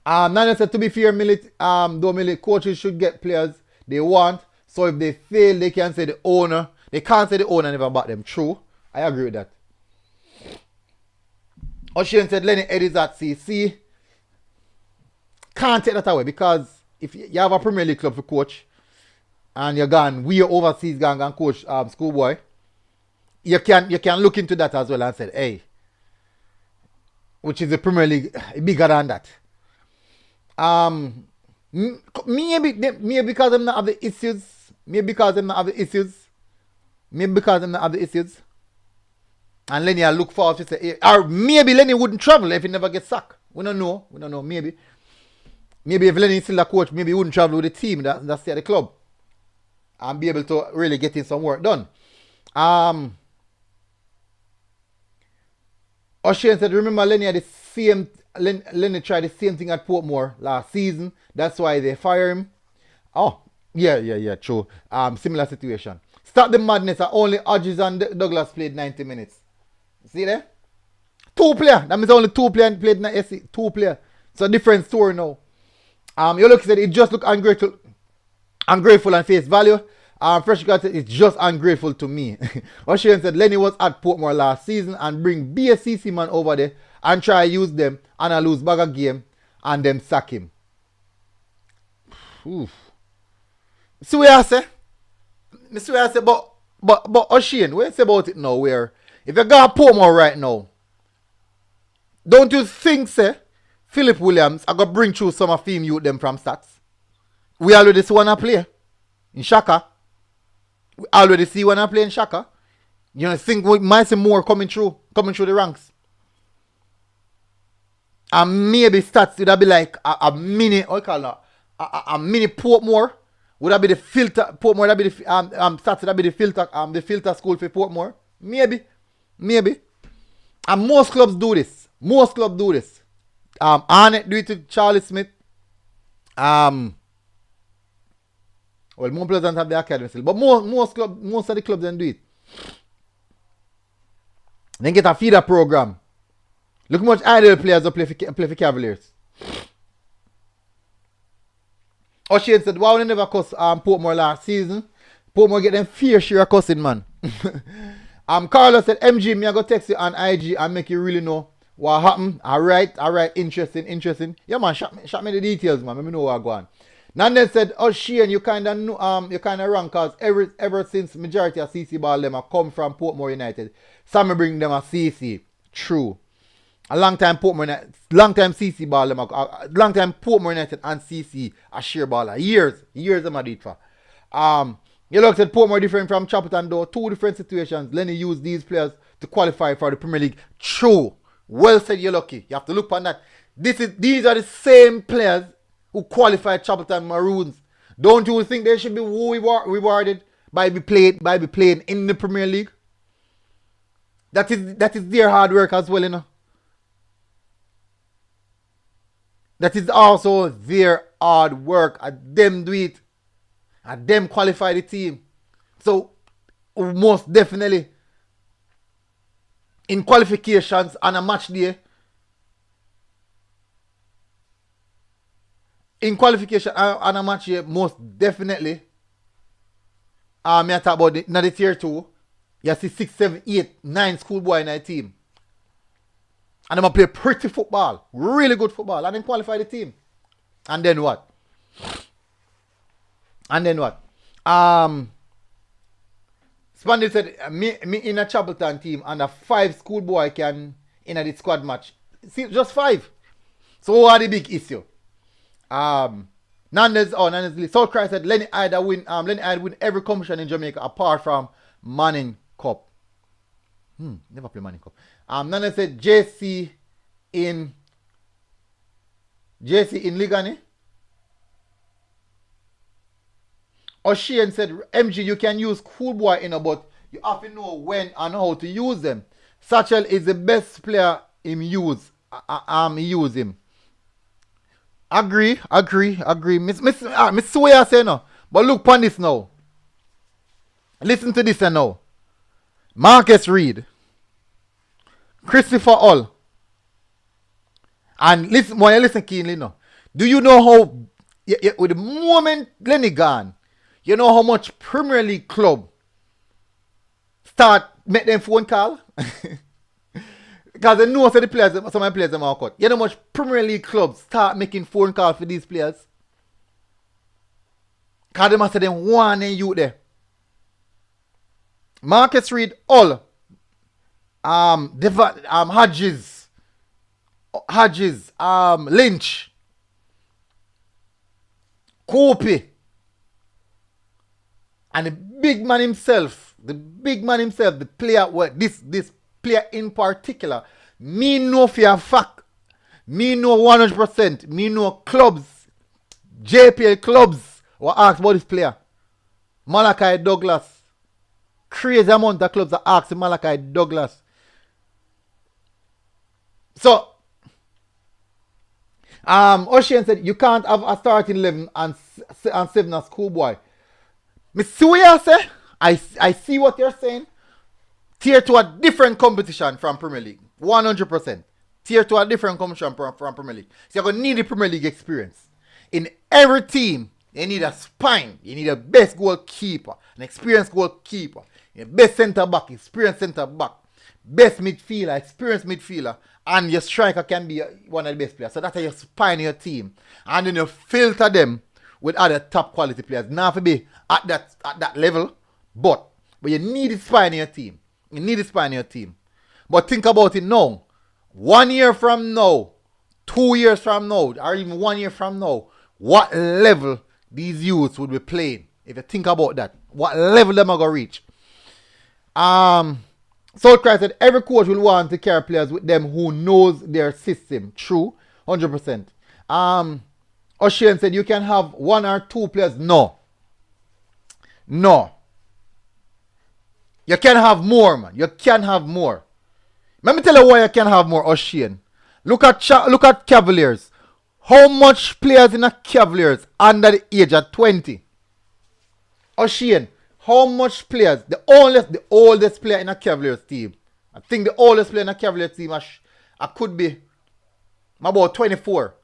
Nana said, to be fair, though coaches should get players they want. So if they fail, they can say the owner. They can't say the owner never bought them. True. I agree with that. Ocean said, Lenny Ed is at CC. Can't take that away because if you have a Premier League club for coach and you're gone, we are overseas going and coach schoolboy, you can look into that as well and say, hey, which is the Premier League bigger than that. Maybe because I'm not have the issues. Maybe because I'm not have the issues. And Lenny I look forward to say, or maybe Lenny wouldn't travel if he never gets sacked. We don't know. Maybe if Lenny is still a coach, maybe he wouldn't travel with the team that's stay at the club and be able to really get in some work done. O'Shane said, remember Lenny had the same. Lenny tried the same thing at Portmore last season. That's why they fire him. Oh, yeah, true. Similar situation. Stop the madness. Only Hodges and Douglas played 90 minutes. See there? 2 players. That means only 2 players played in the SC. 2 players. It's a different story now. You look said it just look ungrateful and face value. Fresh guy said it's just ungrateful to me. O'Shane said Lenny was at Portmore last season and bring BSCC man over there and try to use them and I lose bag of game and them sack him. Oof. See what I say? But O'Shane, what you say about it now where if you go to Portmore right now, don't you think say Philip Williams I got bring through some of him youth them from stats? We already see one play in Shaka. We already see one play in Shaka. You know, think we might see more coming through the ranks. And maybe stats would that be like a mini, what you call that? A mini Portmore. Would that be the filter Portmore? That be the stats would that be the filter school for Portmore? Maybe. And most clubs do this. Arnett do it to Charlie Smith. Well, Mount Pleasant have the academy still, but most of the clubs then do it. Then get a feeder program. Look how much idle players that play for Cavaliers. O'Shane said, why would they never cuss Portmore last season? Portmore get them fair share of cussing, man. Carlos said, MG, me I go text you on IG and make you really know what happened. Alright, interesting. Yeah, man, shot me the details, man. Let me know what go on. Nandez said, O'Shane, you kinda wrong cause ever since majority of CC ball them have come from Portmore United. Some bring them a CC. True. A long time CC ball them long time Portmore United and CC a share baller. Years them a do it for. You look at Portmore different from Chapleton though. 2 different situations. Lenny used these players to qualify for the Premier League. True. Well said, you're lucky. You have to look on that. These are the same players who qualified Chapleton Maroons. Don't you think they should be rewarded by be playing in the Premier League? That is their hard work as well, you know. That is also their hard work. At them do it. At them qualify the team. So most definitely in qualifications on a match day. In qualification on a match day, most definitely. Me I talk about the tier 2. You see 6, 7, 8, 9 schoolboy in a team. And them play pretty football. Really good football. And then qualify the team. And then what? Spandy said, me in a Chapleton team and a 5 schoolboy can in a the squad match. See, just 5. So what are the big issue? Nandez South Christ said Lenny Hyde win every competition in Jamaica apart from Manning Cup. Never play Manning Cup. Nandez said JC in Ligani. O'Shane said MG you can use schoolboy in but you have to know when and how to use them. Satchel is the best player him use. Use him. Agree. Miss what you say now. But look upon this now. Listen to this now. Marcus Reed. Christopher Hull. And listen, when you listen keenly now. Do you know how with the moment Lenny gone, you know how much Premier League club start make them phone call? Because they know some of the players, some of the players them are cut. You know how much Premier League clubs start making phone calls for these players? Because they must have them one and you there. Marcus Reed, all Hodges, Lynch, Kopi, and the big man himself, the player, this player in particular, me know for a fact, me know 100%, me know clubs, JPL clubs, will ask about this player. Malachi Douglas. Crazy amount of clubs that ask Malachi Douglas. So, O'Shane said, you can't have a starting 11 and 7 as schoolboy. Me see what you say. I see what you're saying. Tier to a different competition from Premier League. 100%. Tier to a different competition from Premier League. So you're going to need the Premier League experience. In every team, you need a spine. You need a best goalkeeper. An experienced goalkeeper. Your best centre back. Experienced centre back. Best midfielder. Experienced midfielder. And your striker can be one of the best players. So that's how you spine your team. And then you filter them with other top quality players. Not to be at that level. But you need the spine in your team. You need the spine in your team. But think about it now. 1 year from now, 2 years from now, or even 1 year from now, what level these youths would be playing? If you think about that, what level them are going to reach? South Christ said every coach will want to carry players with them who knows their system. True, 100%. O'Shane said you can have 1 or 2 players. No. You can have more, man. You can have more. Let me tell you why you can have more, O'Shane. Look at Cavaliers. How much players in a Cavaliers under the age of 20? O'Shane, how much players? The oldest player in a Cavaliers team. I think the oldest player in a Cavaliers team I could be about 24.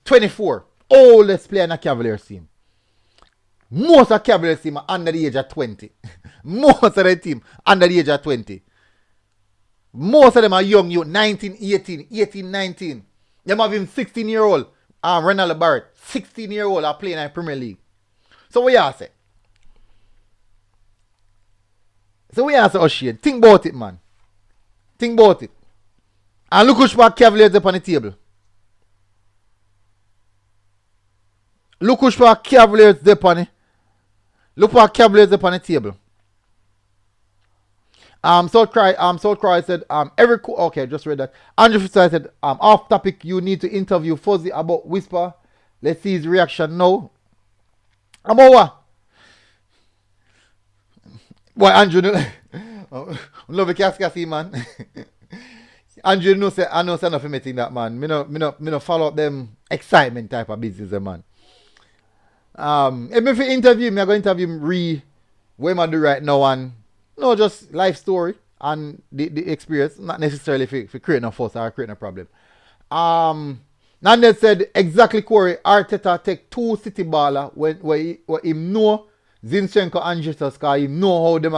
24. Oldest player in a Cavaliers team. Most of the Cavaliers team are under the age of 20. Most of the team under the age of 20. Most of them are young, 19, 18, 19. Them have him 16-year-old. Ronald Barrett, 16-year-old are playing in the Premier League. So what you say? O'Shane? Think about it, man. Think about it. And look which part Cavaliers up on the table. Look which part Cavaliers up on it. Look what Cavaliers up on the table. South Cry said, okay, just read that. Andrew Fitzgerald said, off topic, you need to interview Fuzzy about Whisper. Let's see his reaction now. About what? Boy, Andrew, love the Cascassi, man. Andrew, I know say nothing meeting that, man. Me no follow up them excitement type of business, man. If you interview me, I'm going to interview him what am I do right now, and no, just life story and the experience, not necessarily if you create no fuss or create no problem. Nandez said exactly Corey, Arteta take 2 City baller where him know Zinchenko and Jesus, cause him know how them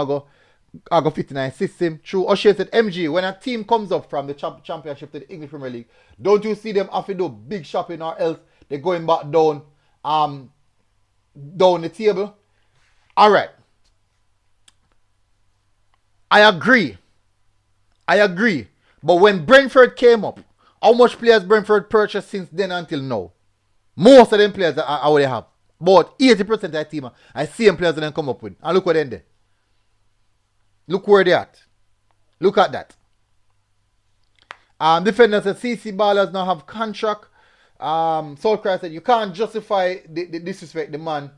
I go fit in a system. True. O'Shea said MG, when a team comes up from the championship to the English Premier League, don't you see them have to do big shopping or else they're going back down the table? Alright. I agree. But when Brentford came up, how much players Brentford purchased since then until now? Most of them players I already have. But 80% of that team, I see them players that they come up with. And look what they did. Look where they at. Look at that. Defenders said CC Ballers now have contract. Soulcry said you can't justify the disrespect the man.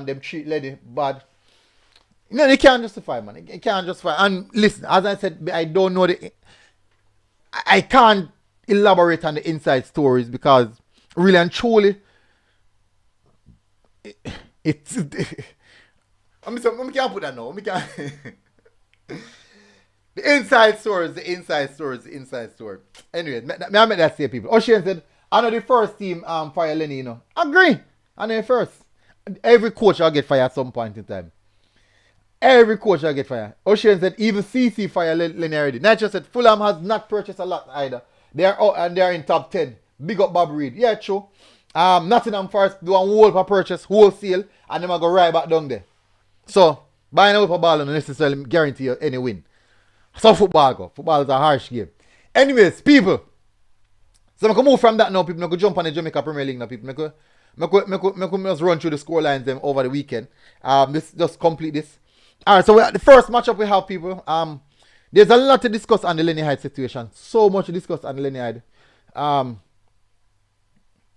Them treat lady bad. No, they can't justify, man. They can't justify. And listen, as I said, I don't know I can't elaborate on the inside stories because really and truly it's I can't put that now. The inside story. Anyway, I met that say people. O'Shea said, I know the first team fire Lenny, you know. Agree. I know the first. Every coach will get fired at some point in time. Every coach will get fired. O'Shea said even CC fire Lenny already. Nature said Fulham has not purchased a lot either. They are out and they are in top 10. Big up Bob Reed. Yeah, true. Nottingham Forest do a whole for purchase wholesale and them go right back down there. So buying a ball don't necessarily guarantee you any win. So football go. Football is a harsh game. Anyways, people. So I can move from that now. People I can jump on the Jamaica Premier League now. People I can just run through the score lines them over the weekend. This just complete this. Alright, so the first matchup we have, people. There's a lot to discuss on the Lenny Hyde situation. So much to discuss on the Lenny Hyde.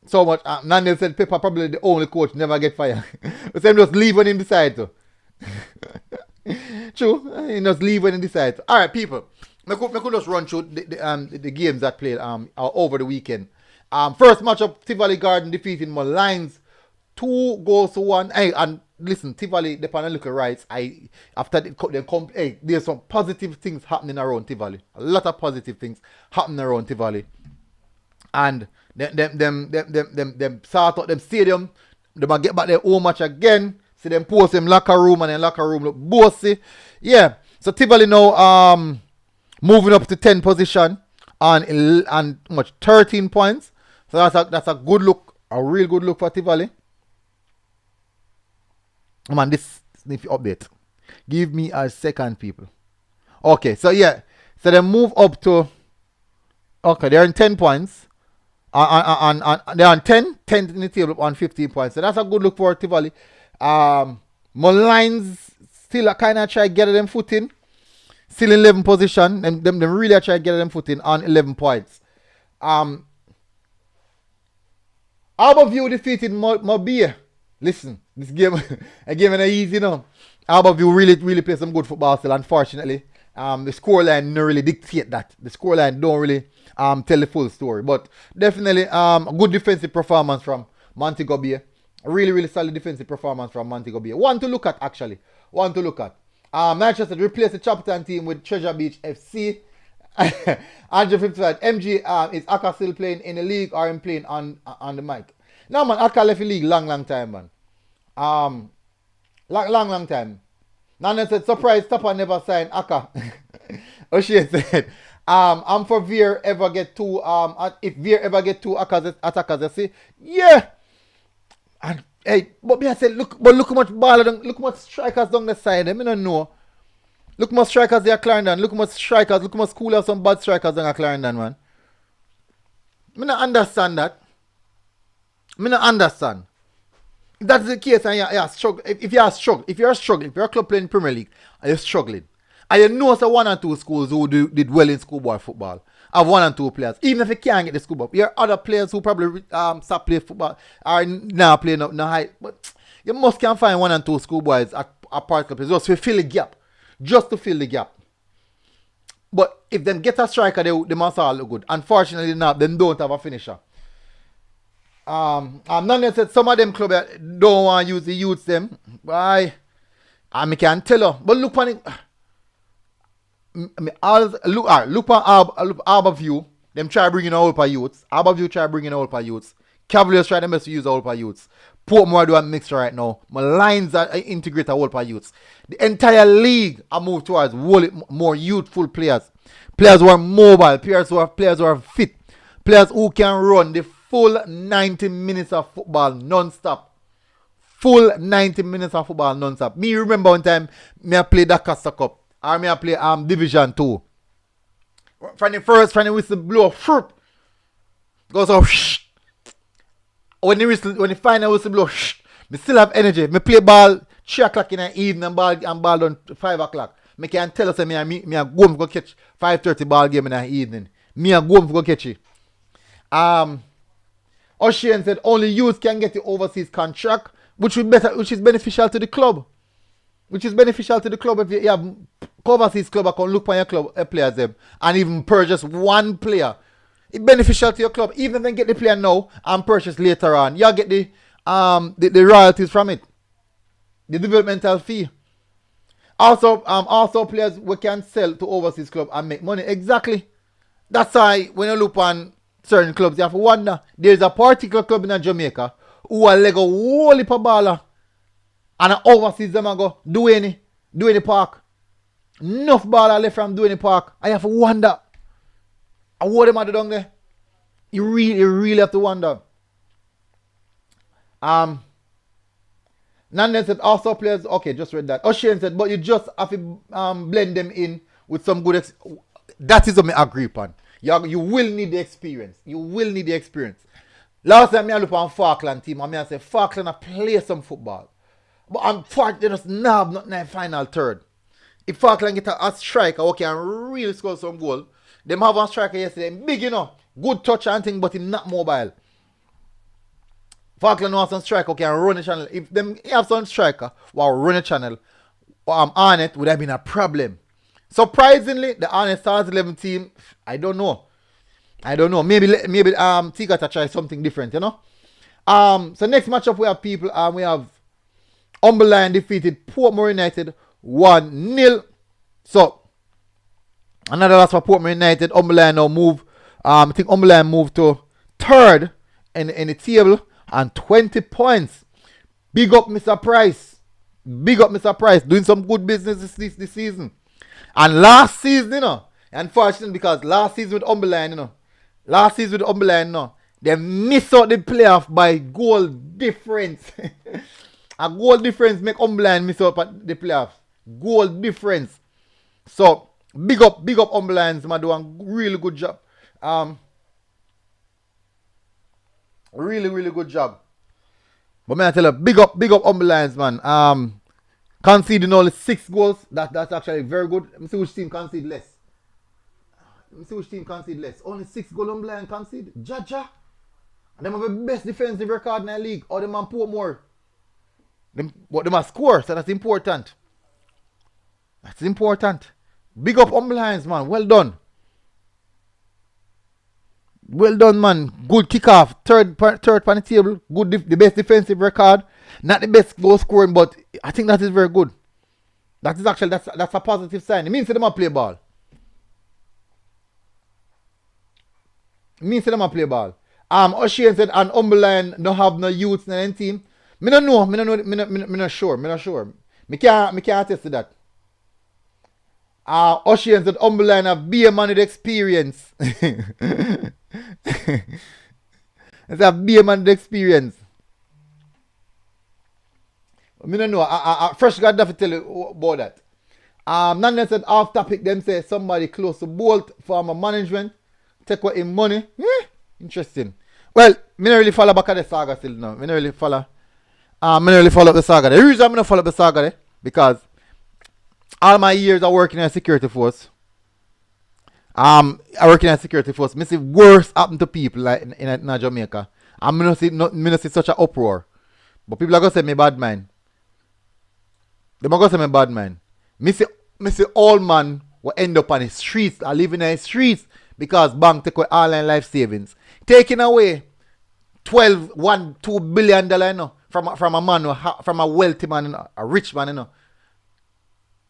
So much. Nandel said Pepper probably the only coach never get fired. But him just leave when him decide to. True. He just leave when he decide to. Alright, people. I could just run through the games that played over the weekend. First matchup, Tivoli Garden defeating Malines 2-1. Hey, and listen, Tivoli, the Panalica rights. There's some positive things happening around Tivoli. A lot of positive things happening around Tivoli. And them sort out them stadium. They might get back their home match again. See them post them locker room and then locker room look bossy. Yeah. So Tivoli now moving up to 10 position and 13 points. So that's a good look, a real good look for Tivoli. Man, this sniffy update. Give me a second, people. Okay, so yeah. So they move up to they're in 10 points. And they're on 10 in the table on 15 points. So that's a good look for Tivoli. Malines still kind of try to get them footing. Still in 11 position. Them really try to get them footing on 11 points. Aberview defeated Mobile. Listen, this game, a game ain't easy now. Aberview really play some good football still, unfortunately. The scoreline don't really dictate that. The scoreline don't really tell the full story. But definitely a good defensive performance from Montego Bay. A really solid defensive performance from Montego Bay. One to look at, actually. Manchester replaced the Chapleton team with Treasure Beach FC. Andrew 55. MG, is Aka still playing in the league or him playing on the mic? No, man, Aka left the league long time, man. Long time. Nana said, surprise, Tapa never signed Aka. O'Shea said, I'm for Veer ever get two, if Veer ever get two attackers, I say, yeah. And hey, but me I said, look how much baller, look how much strikers down the side, I don't know. Look how much strikers they are Clarendon, look how much school have some bad strikers down at Clarendon, man. I don't understand that. I don't understand. If that's the case, and you're struggling, if you're struggling, if you're a club playing Premier League and you're struggling, and you know so one or two schools who did well in schoolboy football have one and two players, even if you can't get the schoolboy, there are other players who probably stop playing football or now playing no high, but you must can find one and two schoolboys at particular places just to fill the gap, But if them get a striker, they must all look good. Unfortunately, now they don't have a finisher. None said some of them clubs don't want to use the youths them. Why? I can't tell her. But look on it. Look on Harbour View. Them try bringing all for youths. Harbour View try bringing all for youths. Cavaliers try them best to use all for youths. Portmore do a mixture right now. My lines are integrate a whole for youths. The entire league are moved towards more youthful players. Players who are mobile. Players who are fit. Players who can run the full 90 minutes of football non-stop. Full 90 minutes of football non-stop. Me remember one time me I play that Costa Cup. Or me I play Division 2. From the whistle blow, fruit. Goes off. When the final whistle blow, me still have energy. Me play ball 3 o'clock in the evening and ball done 5 o'clock. Me can tell us me I go home to go catch 5:30 ball game in the evening. Me I go home to go catch it. O'Shane said only youth can get the overseas contract, which is beneficial to the club. If you have overseas club, I can look for your club players them and even purchase one player. It's beneficial to your club. Even if they get the player now and purchase later on, you get the royalties from it. The developmental fee. Also players we can sell to overseas club and make money. Exactly. That's why when you look on certain clubs, you have to wonder. There's a particular club in Jamaica who are like a whole heap of baller. And overseas them and go, do any park. Enough baller left from doing park. I have to wonder. What them do down there? You really have to wonder. Nanden said also players, okay, just read that. O'Shane said, but you just have to blend them in with some good that is what I agree upon. You will need the experience. Last time I look on Falkland team, I say Falkland I play some football. But I'm Falkland, they just nab not in the final third. If Falkland get a striker who can really score some goal, them have a striker yesterday, big good touch and thing, but him not mobile. Falkland wants some striker who can run the channel. If them have some striker who run the channel, on it would have been a problem. Surprisingly, the Honest Stars 11 team, I don't know. Maybe Tika to try something different, So next matchup we have people, we have Umberland defeated Portmore United 1-0. So another loss for Portmore United. Umberland now move. I think Umberland moved to third in the table and 20 points. Big up Mr. Price. Doing some good business this season. And last season, unfortunately, because last season with Umberland, they missed out the playoff by goal difference. A goal difference make Umberland miss out the playoffs. Goal difference. So big up Umberland, man, doing a really good job. Really good job. But man, I tell you, big up Umberland, man. Conceding only 6 goals. That's actually very good. Let me see which team concede less. Only 6 goals Umberland concede. Jaja. And them have the best defensive record in the league. Or them man Portmore. But they must score, so that's important. Big up Umberland, man. Well done, man. Good kickoff. Third on the table. Good, the best defensive record. Not the best goal scoring, but I think that is very good. That's a positive sign. It means that they must play ball. O'Shane said, and Umberland don't have no youths in any team. Me don't know. Me not sure. Me can't attest to that. O'Shane said Umberland have beer man with experience. It's a beer man with experience. I don't know. I fresh got to tell you about that. Nanden said off topic, them say somebody close to Bolt for my management. Take away him money. Interesting. Well, me not really follow back at the saga still now. Me not really follow. I'm really follow up the saga. The reason I'm gonna follow up the saga because all my years of working in a security force, I work in a security force. Me see worse happen to people like in Jamaica. I'm gonna see such an uproar. But people are gonna say me bad man. They are gonna say me bad man. Me see all man will end up on the streets or living in the streets because bank take away all their life savings. Taking away 2 billion dollars, you know, from a man, from a wealthy man, you know, a rich man, you know,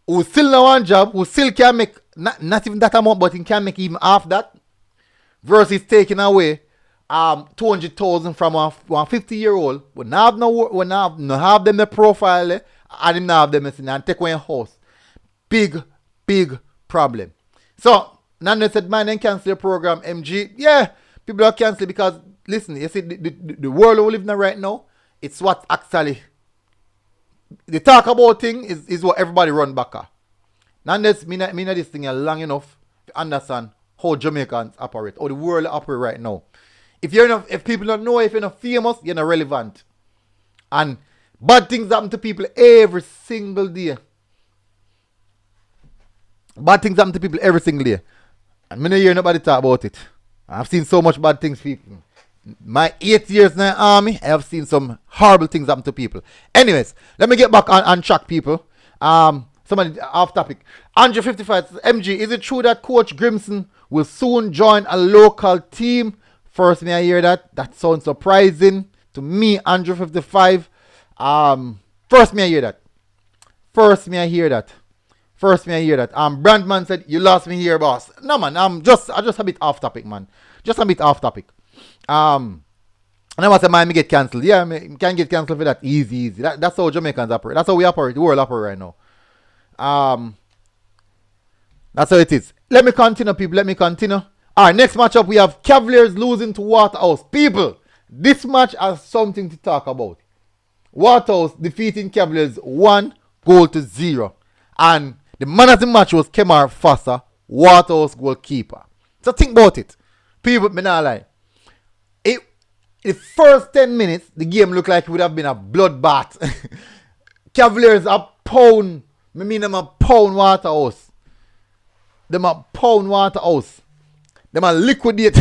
who still no one job, who still can make not even that amount, but he can make even half that, versus taking away 200,000 from a 50-year-old. We not have them the profile, and him not have them and take away a house. Big problem. So Nando said, man, then cancel the program, MG. Yeah, people are canceling because listen, you see the world we live in right now, it's what actually the talk about thing is what everybody run back at. Nonetheless, me know this thing long enough to understand how Jamaicans operate, or the world operate right now. If people don't know, if you're not famous, you're not relevant. And bad things happen to people every single day. Bad things happen to people every single day. And me no hear nobody talk about it. I've seen so much bad things people. My 8 years in the army, I have seen some horrible things happen to people. Anyways, let me get back on track, people. Somebody off topic. Andrew 55 says, MG, is it true that Coach Grimson will soon join a local team? First, may I hear that? That sounds surprising to me, Andrew 55. First, may I hear that? Brandman said, you lost me here, boss. No, man, I'm just a bit off topic, man. Just a bit off topic. And I must say, man, me get cancelled. Yeah, me can get cancelled for that easy. That's how Jamaicans operate. That's how we operate. The world operate right now. That's how it is. Let me continue, people. Let me continue. Alright, next matchup we have Cavaliers losing to Waterhouse. People, this match has something to talk about. Waterhouse defeating Cavaliers 1-0. And the man of the match was Kemar Foster, Waterhouse goalkeeper. So think about it. People, me not lie. The first 10 minutes, the game looked like it would have been a bloodbath. Cavaliers a pound. I mean them a pound Waterhouse. Them a pound Waterhouse. Them a liquidate.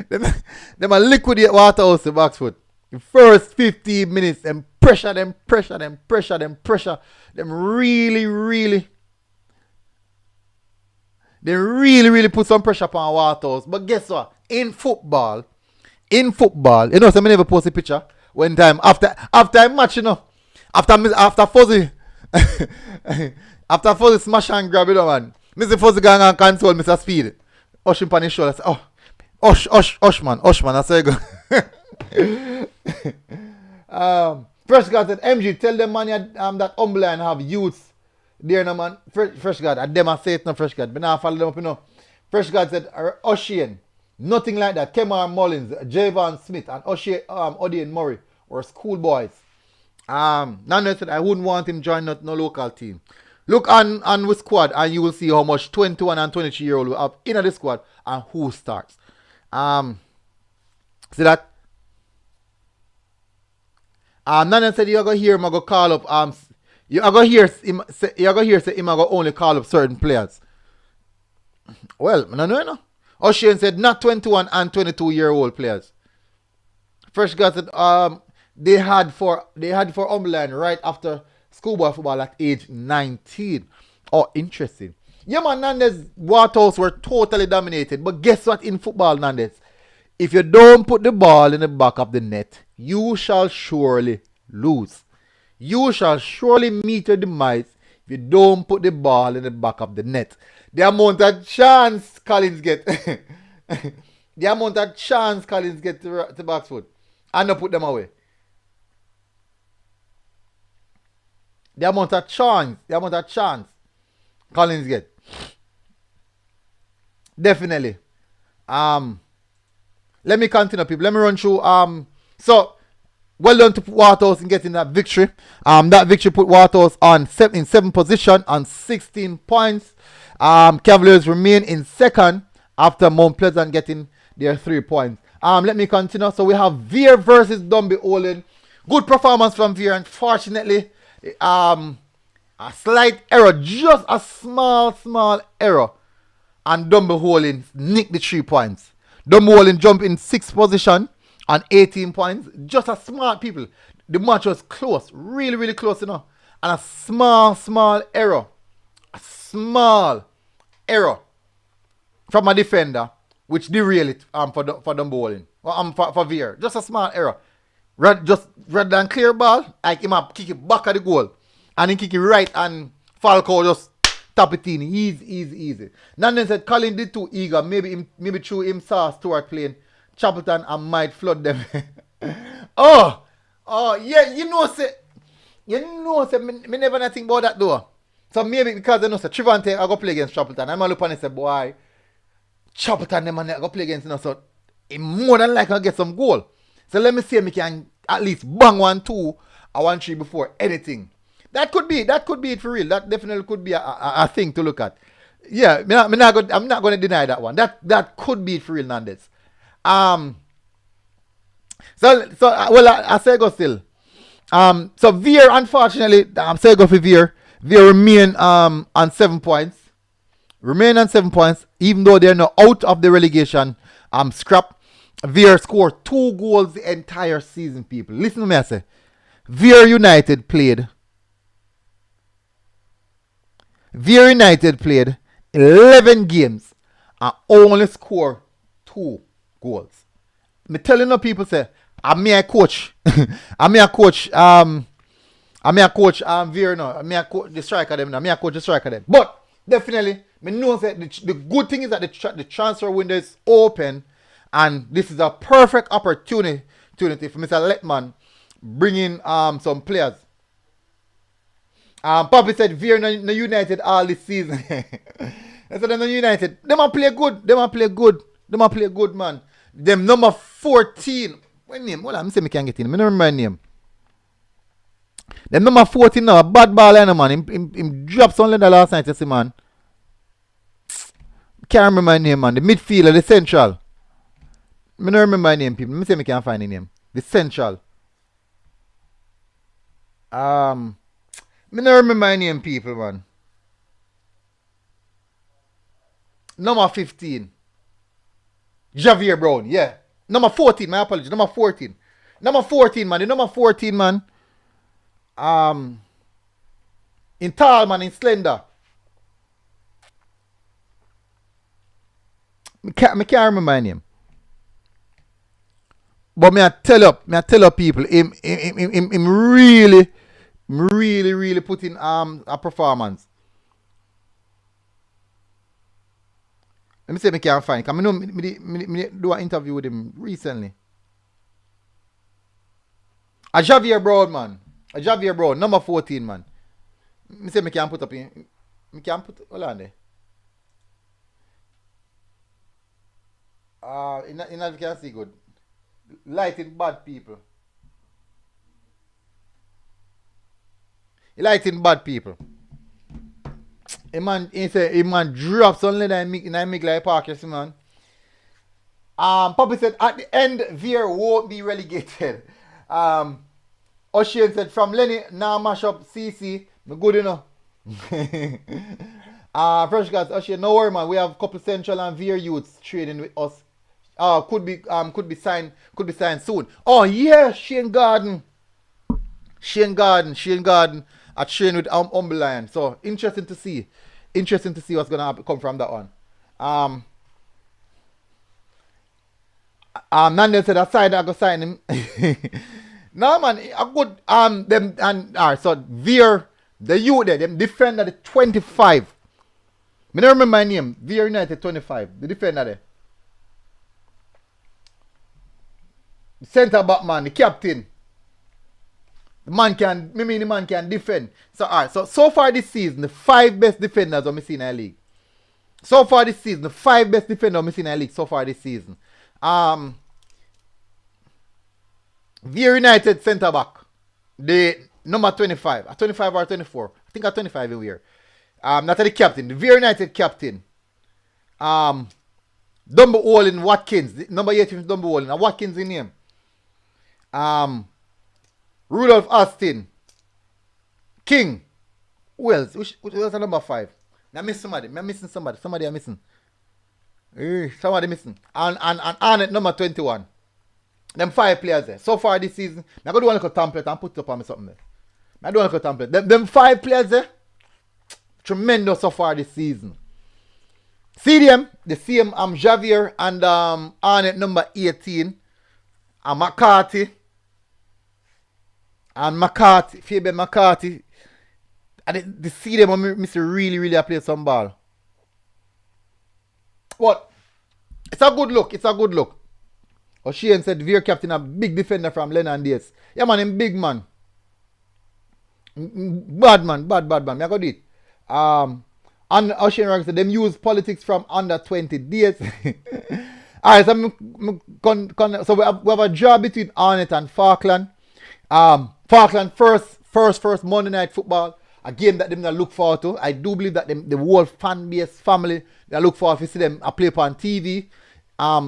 them a liquidate Waterhouse to Boxfoot. The first 15 minutes, them pressure. Them really put some pressure upon Waterhouse. But guess what? In football, you know, so I never post a picture when time after a match, you know, after Fuzzy after Fuzzy smash and grab it, man. Mr. Fuzzy gang and console Mr. Speed. Hush him on his shoulder. Say, oh, hush man, I say go. Fresh God said, MG, tell them man that humble and have youths there, no man. Fresh God, I them I say it no Fresh God, but now I follow them up, you know. Fresh God said, Ocean. Nothing like that. Kemar Mullins, Javon Smith, and Odian Murray were schoolboys. Nando said I wouldn't want him join no local team. Look on with squad and you will see how much 21 and 23-year-old we have in the squad and who starts. See that? Nando said you're gonna hear him go call up you're gonna hear him say him go only call up certain players. Well, I don't know. Ocean said not 21 and 22-year-old players. Fresh guy said they had for Umberland right after schoolboy football at age 19. Oh, interesting. Yeah, man, Nandes Waterhouse were totally dominated. But guess what in football, Nandes? If you don't put the ball in the back of the net, you shall surely lose. You shall surely meet your demise if you don't put the ball in the back of the net. The amount of chance Collins get. The amount of chance Collins get to Boxfoot. And not put them away. The amount of chance Collins get. Definitely. Let me continue, people. Let me run through. So well done to Waterhouse in getting that victory. That victory put Waterhouse in 7th position on 16 points. Cavaliers remain in second after Mount Pleasant getting their 3 points. Let me continue. So we have Veer versus Dunby Olin Good performance from Veer. Unfortunately, a slight error, just a small error. And Dumble Holding nicked the 3 points. Dumble Holding jumped in 6th position on 18 points. Just a smart people. The match was close, really close, And a small error. A small error from a defender, which derailed it for Dumble Holding. For Veer. Just a small error. Rather than clear ball, like him up kick it back at the goal. And he kick it right and Falco just tap it in. Easy. Nanden said Colin did too eager. Maybe through him saw Stuart playing Chapleton and might flood them. oh yeah, me never think about that though. So maybe because say Trivante I go play against Chapleton. I'm look and say, boy, Chapleton them and I go play against so it more than likely I get some goal. So let me see if I can at least bang 1-2 or 1-3 before anything. That could be it for real. That definitely could be a thing to look at. Yeah, I'm not going to deny that one. That could be it for real, Nandes. I say go still. So Veer, unfortunately, I'm saying go for Veer. Veer remain on 7 points. Even though they're now out of the relegation scrap. Veer scored 2 goals the entire season, people. Listen to me, I say. Veer United played 11 games and only scored 2 goals. Me telling you people say, I'm a coach. I'm a coach Veer now. I'm a coach the striker them now. I'm a coach the striker them. But definitely, me know that the good thing is that the transfer window is open. And this is a perfect opportunity for Mr. Letman bringing some players. Papi said Veer no United all this season. I said no United. Them a play good, man. Them number 14. What name? Hold on, me say me can get in. I don't remember my name. Them number 14 now, a bad baller, man. Him dropped something the last night, you see, man. Can't remember my name, man. The midfielder, the central. I don't remember my name, people. Let me see if I can find the name. The central. I don't remember my name, people, man. Number 15. Javier Brown, yeah. Number 14, my apologies. Number 14. Number 14, man. The number 14, man. In tall, man, in slender. I can't remember my name. But me I tell up people, him really put in a performance. Let me see if I can find. Because I know me do an interview with him recently. A Javier Brown, man. A Javier Brown, number 14, man. Let me see if I can put up in. I can put, hold on there. In that you can see good. Lighting bad people. He lighting bad people. A man drops on leather and make like park, you see, man. Poppy said at the end Veer won't be relegated. Ocean said from Lenny now mash up CC. Me good enough. Fresh guys, Ocean, no worry, man. We have a couple Central and Veer youths trading with us. Could be signed soon. Oh yeah, Shane Garden. I train with Lion. So interesting to see what's gonna come from that one. Nandel said aside I go sign him. No man, a good them and so Veer the youth there, them defender the 25. Me don't remember my name. Veer United 25. The defender there. The centre back man, the captain. The man can defend. So far this season, the 5 best defenders are missing in the league. So far this season, the 5 best defenders are missing in the league so far this season. Veer United centre back. The number 25. A 25 or 24. I think a 25 in here. Not the captain. The Veer United captain. Dumbo Olin Watkins. The number 18 is Dumbo Olin. Watkins in name. Rudolph Austin. King. Who else? Which was the number 5? I miss somebody. I'm missing somebody. Somebody I'm missing. Somebody missing. And Arnett number 21. Them 5 players there. So far this season, I'm going to do one little template and put it up on me something there. I do one little template. Them 5 players there, tremendous so far this season. See them? The same Javier and Arnett number 18. And McCarthy. Fabian McCarthy. And they see them and Mr. really play some ball. But it's a good look. It's a good look. O'Shane said Veer captain a big defender from Lennon days. Yeah man, him big man. Bad man. Me I got it. And O'Shane Ragg said them use politics from under 20 days. Alright, so we have a draw between Arnett and Falkland. Falkland first Monday Night Football. A game that them look forward to. I do believe that the whole fan base family they look forward to see them play on TV.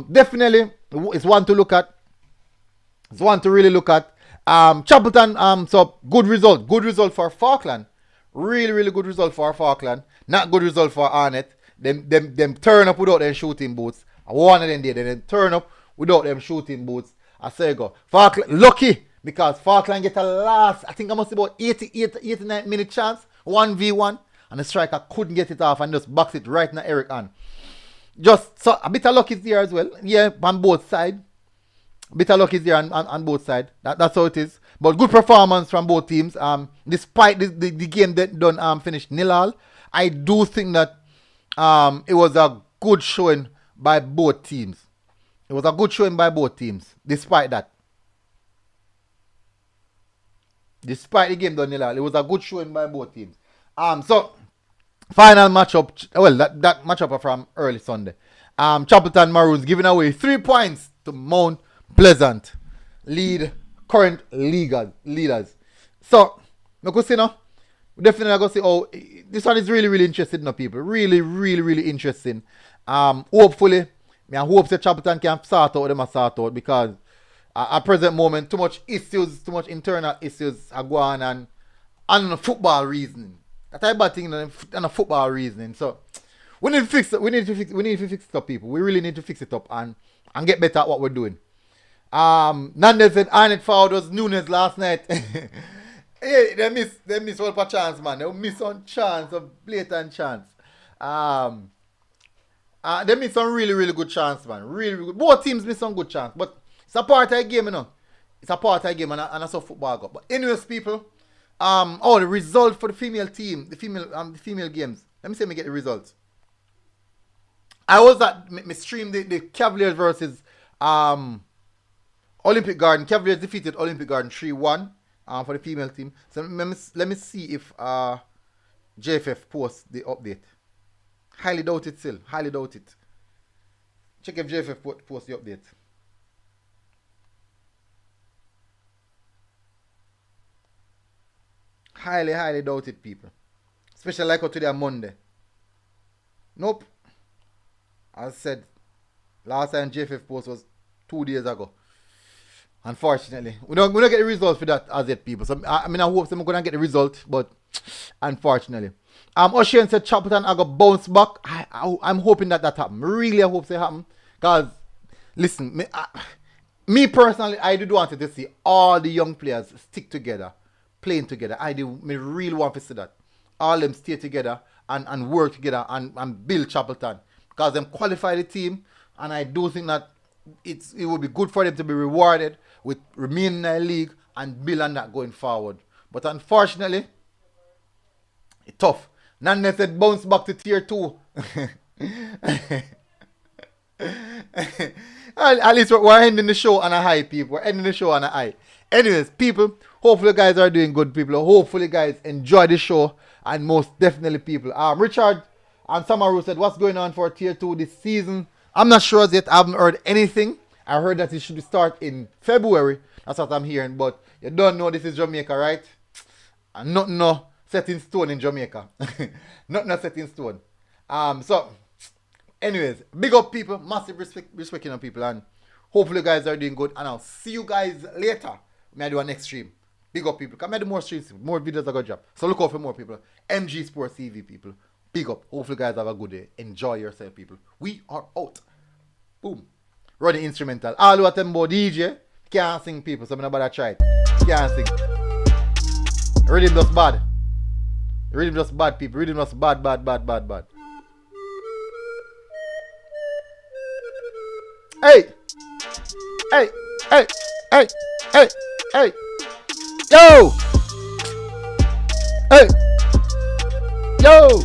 Definitely it's one to look at. It's one to really look at. Chapleton, so good result. Good result for Falkland. Really good result for Falkland. Not good result for Arnett. Them turn up without them shooting boots. One of them did. Then turn up without them shooting boots. I say go. Falkland lucky. Because Falkland get a last, I think I must be about 89 minute chance, 1v1, and the striker couldn't get it off and just box it right in Eric hand. Just so a bit of luck is there as well. Yeah, on both sides. A bit of luck is there on both sides. That's how it is. But good performance from both teams. Despite the game that done finished 0-0, I do think that it was a good showing by both teams. It was a good showing by both teams, despite that. Despite the game done 0-0, it was a good showing by both teams. So final matchup. Well, that matchup from early Sunday. Chapleton Maroons giving away 3 points to Mount Pleasant, current leaders. So we could see now. We definitely go see. Oh, this one is really interesting, now, people. Really interesting. Hopefully, I hope that Chapleton can sort out because. At present moment, too much internal issues are going on and football reasoning. That type of thing and a football reasoning. So we need to fix it. We need to fix it up, people. We really need to fix it up and get better at what we're doing. Nandez said Arnett forward was Nunes last night. Hey, they miss one per chance, man. They miss one chance, a blatant chance. They miss some really good chance, man. Really good. Both teams miss some good chance, but it's a part of the game, you know. It's a part of the game, and that's how football go. But anyways, people, the result for the female team, the female games. Let me see me get the results. I was at me stream the Cavaliers versus Olympic Garden. Cavaliers defeated Olympic Garden 3-1 for the female team. So let me see if JFF posts the update. Highly doubt it still. Highly doubt it. Check if JFF posts the update. Highly doubt it, people. Especially like today on Monday. Nope. As I said, last time JFF post was 2 days ago. Unfortunately. We don't get the result for that as yet, people. So I hope I'm gonna get the result, but unfortunately. O'Shane said Chapleton I got bounce back. I'm hoping that happen. Really I hope it happen. Because listen, me personally, I do want to see all the young players stick together. Playing together. I really want to see that. All them stay together and work together and build Chapleton. Because them qualify the team, and I do think that it would be good for them to be rewarded with remaining in the league and build on that going forward. But unfortunately, it's tough. Nane said bounce back to tier 2. At least we're ending the show on a high, people. We're ending the show on a high. Anyways, people, hopefully you guys are doing good, people. Hopefully you guys enjoy the show. And most definitely, people. Richard and Samaru said, what's going on for tier 2 this season? I'm not sure as yet. I haven't heard anything. I heard that it should start in February. That's what I'm hearing. But you don't know this is Jamaica, right? And nothing no set in stone in Jamaica. Nothing no set in stone. So, anyways, big up, people. Massive respect on people. And hopefully you guys are doing good. And I'll see you guys later. May I do a next stream. Big up people. Come at the more streets, more videos are gonna drop. So look out for more people. MG Sports TV people. Big up. Hopefully guys have a good day. Enjoy yourself, people. We are out. Boom. Running instrumental. All who attend about DJ can't sing people, so I'm not about to try it. Can't sing. Rhythm just bad. Rhythm just bad, people. Rhythm just bad, bad, bad, bad, bad. Hey! Hey! Hey! Hey! Hey! Hey! Yo! Hey! Yo!